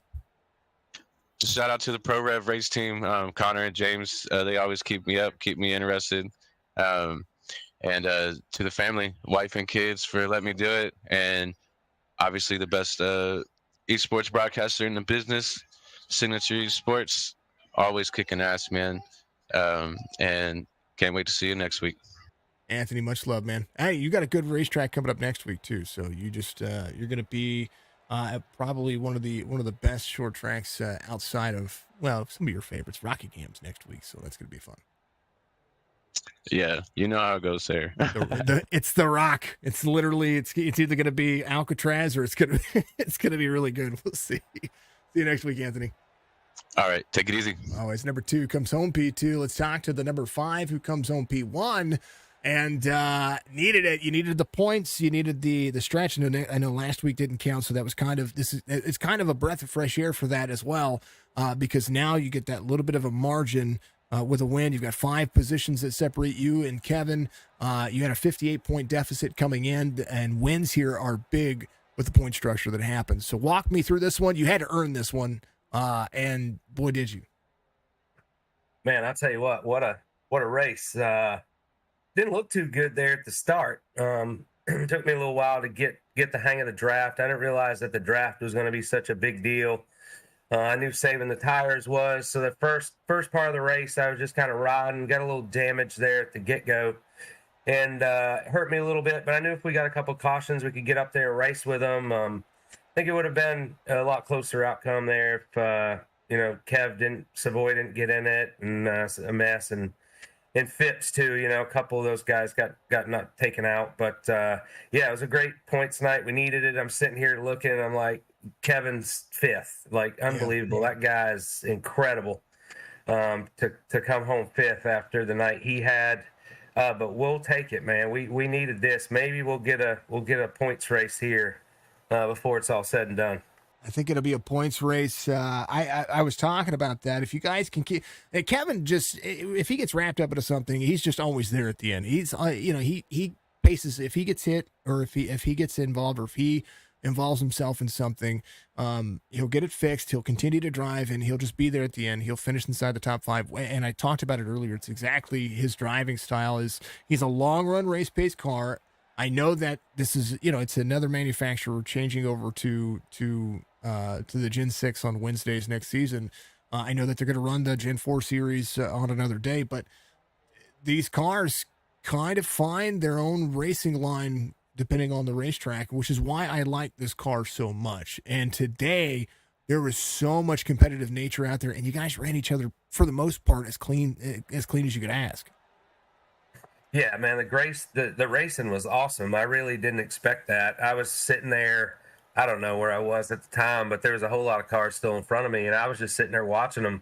Just shout out to the Pro Rev race team, Connor and James. They always keep me up, keep me interested. And to the family, wife and kids for letting me do it. And obviously the best esports broadcaster in the business, Signature Esports, always kicking ass, man. And can't wait to see you next week. Anthony, much love, man. Hey, you got a good racetrack coming up next week too. So you just you're going to be probably one of the best short tracks outside of some of your favorites. Rockingham's next week, so that's going to be fun. Yeah, you know how it goes there. It's the Rock. It's literally it's either going to be Alcatraz or it's going to be really good. We'll see. See you next week, Anthony. All right, take it easy. Always number 2 comes home P2. Let's talk to the number 5 who comes home P1. And needed it. You needed the points. You needed the stretch. And I know last week didn't count, so that was it's kind of a breath of fresh air for that as well, because now you get that little bit of a margin with a win. You've got 5 positions that separate you and Kevin. You had a 58-point deficit coming in, and wins here are big with the point structure that happens. So walk me through this one. You had to earn this one, and boy, did you. Man, I'll tell you what a race. Didn't look too good there at the start. It took me a little while to get the hang of the draft. I didn't realize that the draft was going to be such a big deal. I knew saving the tires was. So the first part of the race, I was just kind of riding, got a little damage there at the get-go. And it hurt me a little bit, but I knew if we got a couple cautions, we could get up there and race with them. I think it would have been a lot closer outcome there if, Savoy didn't get in it and a mess. And Phipps too, a couple of those guys got not taken out. But, it was a great points night. We needed it. I'm sitting here looking, and I'm like, Kevin's fifth. Like, unbelievable. That guy is incredible. To come home fifth after the night he had. But we'll take it, man. We needed this. Maybe we'll get a points race here before it's all said and done. I think it'll be a points race. I was talking about that. If you guys can keep Kevin, just if he gets wrapped up into something, he's just always there at the end. He's he paces if he gets hit or if he gets involved or if he involves himself in something, he'll get it fixed. He'll continue to drive and he'll just be there at the end. He'll finish inside the top 5. And I talked about it earlier. It's exactly his driving style. He's a long run race pace car. I know that this is, it's another manufacturer changing over to the Gen 6 on Wednesdays next season. I know that they're going to run the Gen 4 series on another day, but these cars kind of find their own racing line depending on the racetrack, which is why I like this car so much. And today there was so much competitive nature out there, and you guys ran each other for the most part as clean as you could ask. Yeah, man, the racing was awesome. I really didn't expect that. I was sitting there, I don't know where I was at the time, but there was a whole lot of cars still in front of me, and I was just sitting there watching them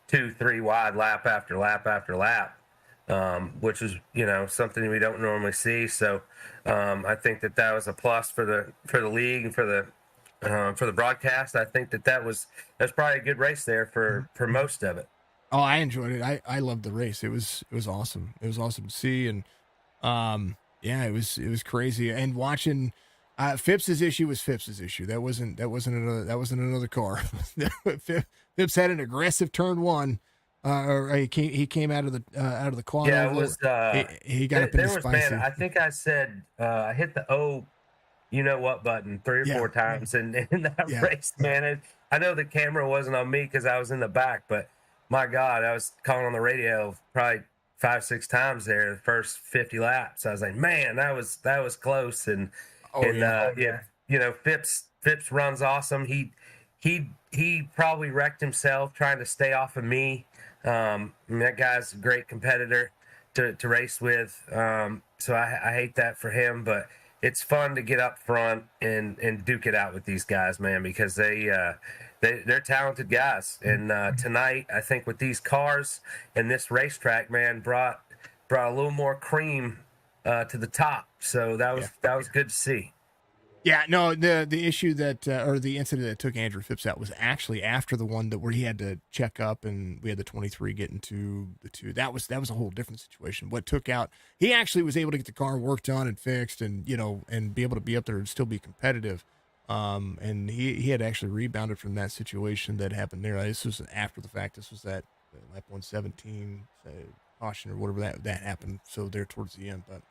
2-3 wide lap after lap after lap, which is, something we don't normally see. So I think that was a plus for the league and for the broadcast. I think that's probably a good race there for most of it. Oh, I enjoyed it. I loved the race. It was awesome. It was awesome to see, and it was crazy. And watching Phipps's issue was Phipps's issue. That wasn't another car. Phipps had an aggressive turn 1. Or he came out of the quad. Yeah, it was. He got up in the spicy. Man, I think I said I hit the what button 3 or 4 times in that race, man. I know the camera wasn't on me because I was in the back, but my God, I was calling on the radio probably 5-6 times there the first 50 laps. I was like, man, that was close. And Phipps runs awesome. He probably wrecked himself trying to stay off of me. That guy's a great competitor to race with. So I hate that for him, but it's fun to get up front and duke it out with these guys, man, because they're talented guys. And tonight, I think with these cars and this racetrack, man, brought a little more cream to the top. So that was good to see. Yeah, no, the issue that or the incident that took Andrew Phipps out was actually after the one where he had to check up and we had the 23 get into the 2. That was a whole different situation. What took out, he actually was able to get the car worked on and fixed and and be able to be up there and still be competitive. And he had actually rebounded from that situation that happened there. This was after the fact. This was that lap 117 caution or whatever that happened. So there towards the end, but.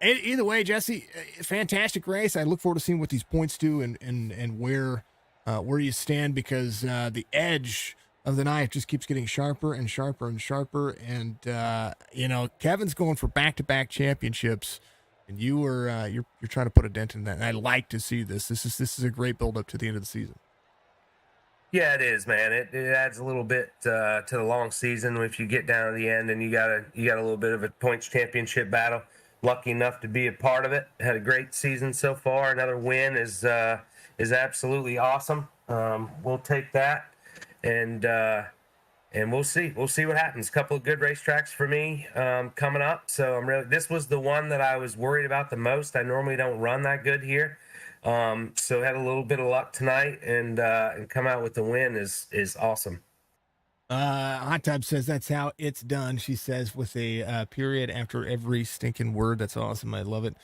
Either way, Jesse, fantastic race. I look forward to seeing what these points do and where you stand, because the edge of the knife just keeps getting sharper and sharper and sharper. And Kevin's going for back-to-back championships, and you're trying to put a dent in that. And I like to see this. This is a great build up to the end of the season. Yeah, it is, man. It adds a little bit to the long season if you get down to the end and you got a little bit of a points championship battle. Lucky enough to be a part of it. Had a great season so far. Another win is absolutely awesome. We'll take that, and we'll see. We'll see what happens. A couple of good racetracks for me coming up. So this was the one that I was worried about the most. I normally don't run that good here, so had a little bit of luck tonight, and come out with the win is awesome. Hot Tub says that's how it's done. She says with a period after every stinking word. That's awesome. I love it.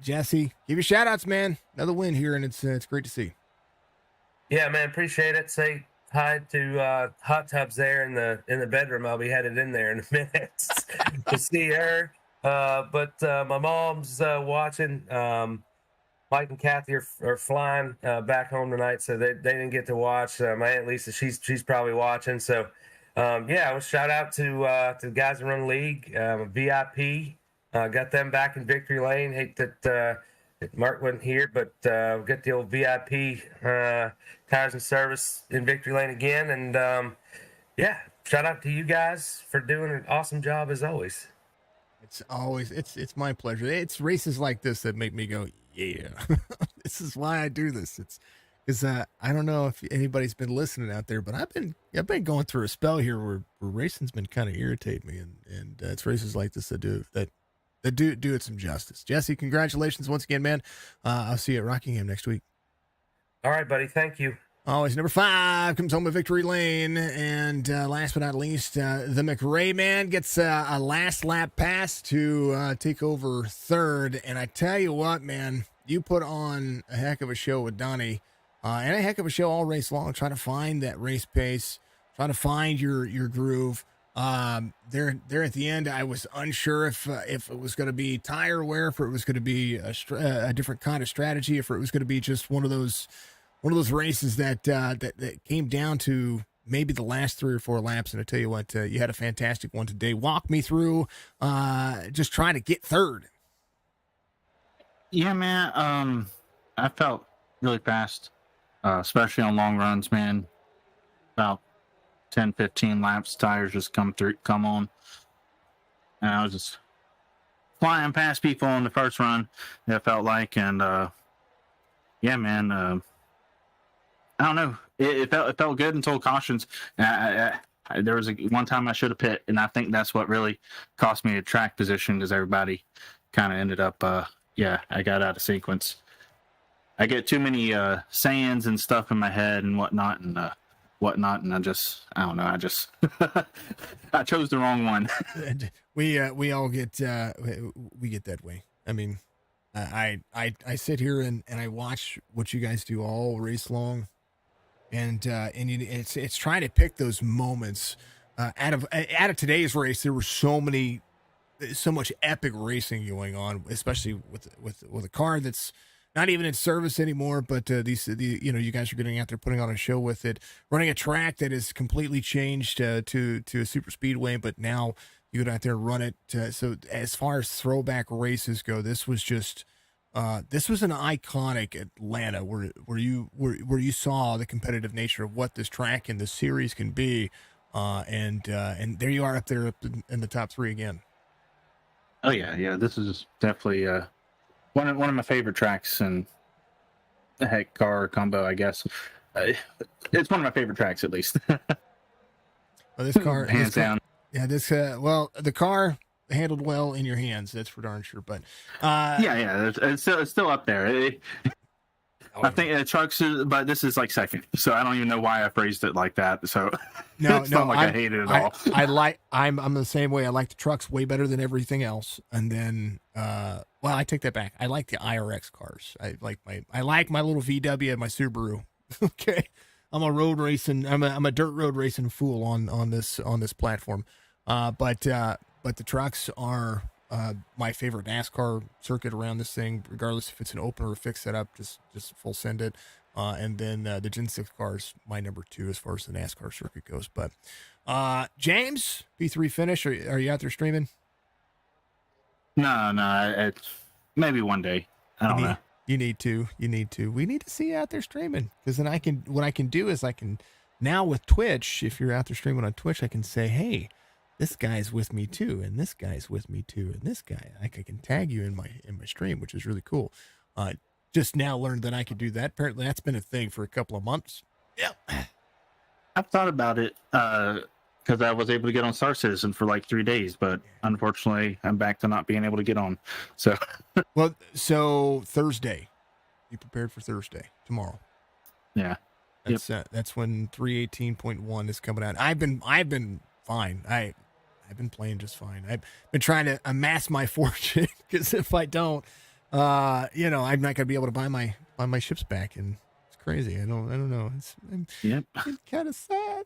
Jesse, give your shout outs, man. Another win here, and it's great to see. Yeah, man, appreciate it. Say hi to Hot Tubs there in the bedroom. I'll be headed in there in a minute to see her. But my mom's watching. Mike and Kathy are flying back home tonight, so they didn't get to watch. My Aunt Lisa, she's probably watching. So, well, shout out to the guys that run the league, VIP. Got them back in victory lane. Hate that Mark wasn't here, but got the old VIP tires and service in victory lane again. And shout out to you guys for doing an awesome job as always. It's my pleasure. It's races like this that make me go, yeah, this is why I do this. because I don't know if anybody's been listening out there, but I've been going through a spell here where racing's been kind of irritating me, and it's races like this that do it some justice. Jesse, congratulations once again, man. I'll see you at Rockingham next week. All right, buddy. Thank you. Always number 5 comes home with victory lane. And last but not least, the McRae man gets a last lap pass to take over third. And I tell you what, man, you put on a heck of a show with Donnie and a heck of a show all race long, trying to find that race pace, trying to find your groove. There at the end, I was unsure if it was going to be tire wear, if it was going to be a different kind of strategy, if it was going to be just one of those races that came down to maybe the last 3 or 4 laps. And I tell you what, you had a fantastic one today. Walk me through just trying to get third. Yeah, man. I felt really fast, especially on long runs, man. About 10, 15 laps, tires just come on. And I was just flying past people on the first run, it felt like. And, yeah, man, I don't know. It felt good until cautions. There was one time I should have pit, and I think that's what really cost me a track position, because everybody kind of ended up, I got out of sequence. I get too many sayings and stuff in my head and whatnot, and I don't know. I chose the wrong one. We all get we get that way. I mean, I sit here and I watch what you guys do all race long. And it's trying to pick those moments out of today's race. There were so much epic racing going on, especially with a car that's not even in service anymore. But you guys are getting out there, putting on a show with it, running a track that is completely changed to a super speedway. But now you go out there and run it. So as far as throwback races go, this was just. This was an iconic Atlanta where you saw the competitive nature of what this track and this series can be, and there you are up there in the top 3 again. Oh yeah. This is definitely one of my favorite tracks, and heck, car combo, I guess. It's one of my favorite tracks, at least. Well, this car, hands down. Yeah, the car handled well in your hands, that's for darn sure. But it's still up there. I think trucks, but this is like second, so I don't even know why I phrased it like that. So no, I hate it at all. I'm the same way. I like the trucks way better than everything else. And then, I take that back. I like the IRX cars. I like my little VW and my Subaru. Okay, I'm a dirt road racing fool on this platform. But the trucks are my favorite NASCAR circuit around this thing, regardless if it's an open or a fixed setup, just full send it. And then the Gen 6 cars, my number 2 as far as the NASCAR circuit goes. But James, P3 finish. Are you out there streaming? No, it's maybe one day. I don't know. You need to. We need to see you out there streaming, because then what I can do is now with Twitch, if you're out there streaming on Twitch, I can say, hey, this guy's with me too, and this guy's with me too, and this guy, I can tag you in my stream, which is really cool. Just now learned that I could do that. Apparently that's been a thing for a couple of months. Yeah. I've thought about it because I was able to get on Star Citizen for like 3 days, but unfortunately I'm back to not being able to get on. So so Thursday, be prepared for Thursday, tomorrow. Yeah. That's when 318.1 is coming out. I've been fine. I've been playing just fine. I've been trying to amass my fortune, because if I don't, I'm not going to be able to buy my ships back, and it's crazy. I don't know. It's kind of sad.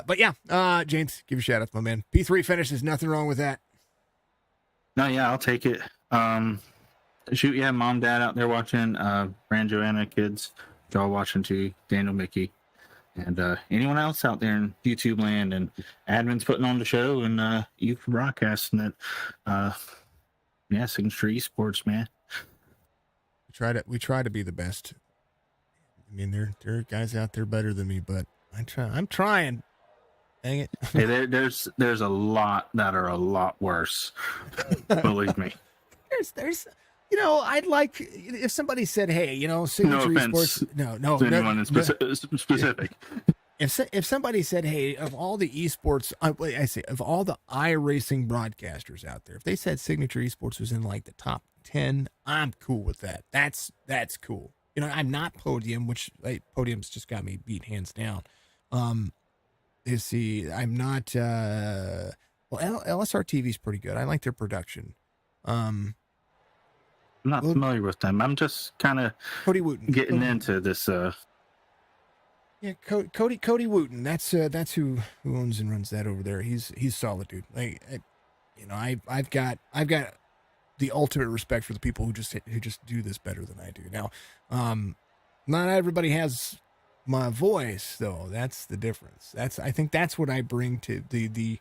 But yeah, James, give a shout out to my man. P3 finishes, nothing wrong with that. No, yeah, I'll take it. Shoot, yeah, mom, dad out there watching, Brand Joanna, kids, y'all watching too, Daniel, Mickey. And anyone else out there in YouTube land, and admins putting on the show, and you for broadcasting it. Second Street Esports, man. We try to be the best. I mean, there are guys out there better than me, but I'm trying. Dang it. Hey, there's a lot that are a lot worse. Believe me. I'd like if somebody said, "Hey, Signature offense Esports." No, to anyone in specific. If somebody said, "Hey, of all the esports, of all the iRacing broadcasters out there, if they said Signature Esports was in like the top 10, I'm cool with that. That's cool. I'm not Podium, which Podium's just got me beat hands down. I'm not. LSR TV's pretty good. I like their production. I'm not familiar with them. I'm just kind of Cody Wooten getting into this. Yeah, Cody Wooten. That's who owns and runs that over there. He's solid, dude. I've got the ultimate respect for the people who just do this better than I do. Now, not everybody has my voice though. That's the difference. I think that's what I bring to the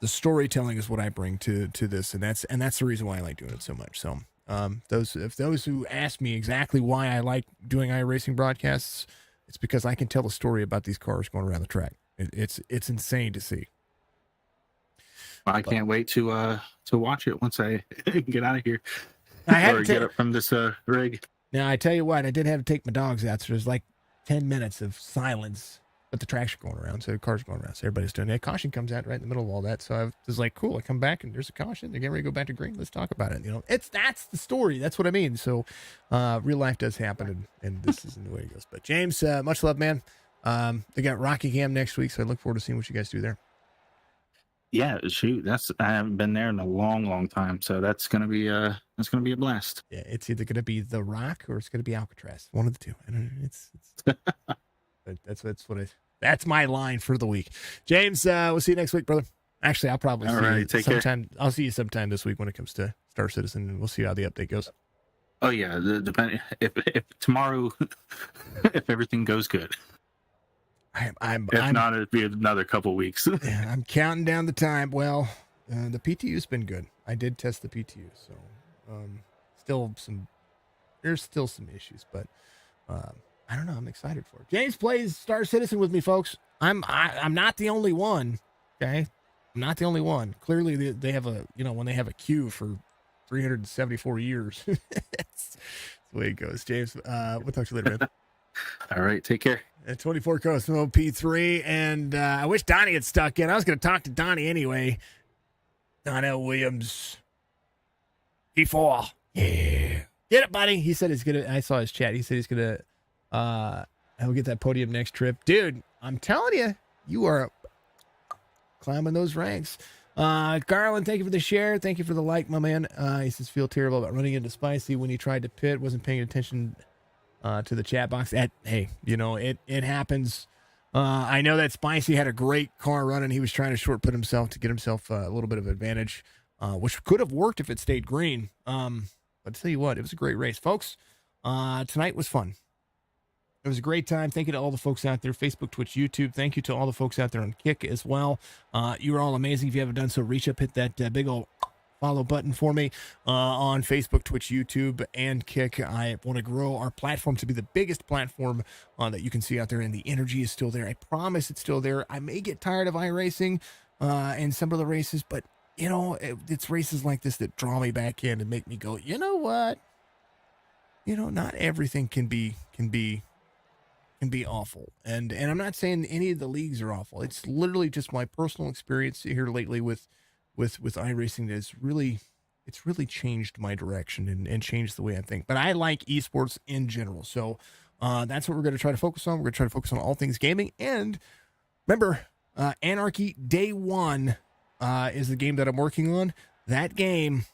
storytelling is what I bring to this, and that's the reason why I like doing it so much. So, those who ask me exactly why I like doing iRacing broadcasts, it's because I can tell a story about these cars going around the track. It's insane to see. I can't wait to watch it once I get out of here. I had or to get up from this rig. Now, I tell you what, I did have to take my dogs out, so there's like 10 minutes of silence, but the tracks are going around, so the cars are going around, so everybody's doing it. Caution comes out right in the middle of all that, so I was like, cool, I come back, and there's a caution. They're getting ready to go back to green. Let's talk about it. That's the story. That's what I mean. So real life does happen, and this isn't the way it goes. But, James, much love, man. They got Rockingham next week, so I look forward to seeing what you guys do there. Yeah, shoot, I haven't been there in a long, long time, so that's gonna be a blast. Yeah, it's either gonna be The Rock or it's gonna be Alcatraz. One of the two. I don't know. It's that's my line for the week. James, we'll see you next week, brother. Actually, I'll probably see you sometime. I'll see you sometime this week when it comes to Star Citizen, and we'll see how the update goes. Oh yeah, depending if tomorrow, if everything goes good. If not, it'd be another couple weeks. Yeah, I'm counting down the time. Well, the PTU's been good. I did test the PTU, so there's still some issues, but I don't know. I'm excited for it. James plays Star Citizen with me, folks. I'm not the only one. Okay, I'm not the only one. Clearly, they have when they have a queue for 374 years. That's the way it goes. James, we'll talk to you later, man. All right, take care. 24 Cosmo P3, and I wish Donnie had stuck in. I was going to talk to Donnie anyway. Donnell Williams, P4. Yeah. Get it, buddy. He said he's going to, I saw his chat. He said he's going to, he'll get that podium next trip. Dude, I'm telling you, you are climbing those ranks. Garland, thank you for the share. Thank you for the like, my man. He says, feel terrible about running into Spicy when he tried to pit. Wasn't paying attention to the chat box. It happens. I know that Spicy had a great car running. He was trying to short put himself to get himself a little bit of advantage, which could have worked if it stayed green. But I'll tell you what, it was a great race, folks. Tonight was fun. It was a great time. Thank you to all the folks out there, Facebook, Twitch, YouTube. Thank you to all the folks out there on Kick as well. You are all amazing. If you haven't done so, reach up, hit that big old follow button for me on Facebook, Twitch, YouTube, and Kick. I want to grow our platform to be the biggest platform that you can see out there, and the energy is still there. I promise it's still there. I may get tired of iRacing and some of the races, but it's races like this that draw me back in and make me go, you know what? Not everything can be awful. And I'm not saying any of the leagues are awful. It's literally just my personal experience here lately with iRacing that's really changed my direction and changed the way I think. But I like esports in general. So that's what we're going to try to focus on. We're going to try to focus on all things gaming. And remember, Anarchy Day 1 is the game that I'm working on. That game,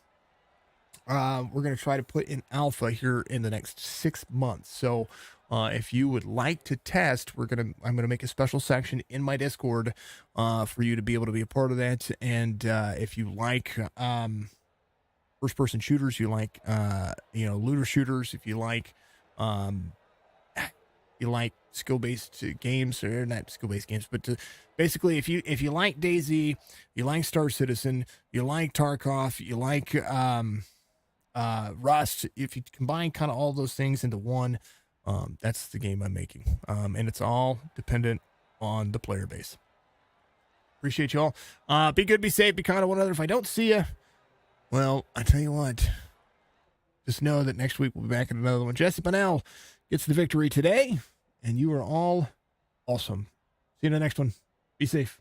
we're going to try to put in alpha here in the next 6 months. So if you would like to test, I'm going to make a special section in my Discord for you to be able to be a part of that. And if you like first-person shooters, you like looter shooters, if you like skill-based games, or not skill-based games, but basically if you like DayZ, you like Star Citizen, you like Tarkov, you like Rust, if you combine kind of all those things into one, that's the game I'm making. And it's all dependent on the player base. Appreciate you all. Be good, be safe, be kind to one another. If I don't see you, well, I tell you what, just know that next week we'll be back in another one. Jesse Bunnell gets the victory today, and you are all awesome. See you in the next one. Be safe.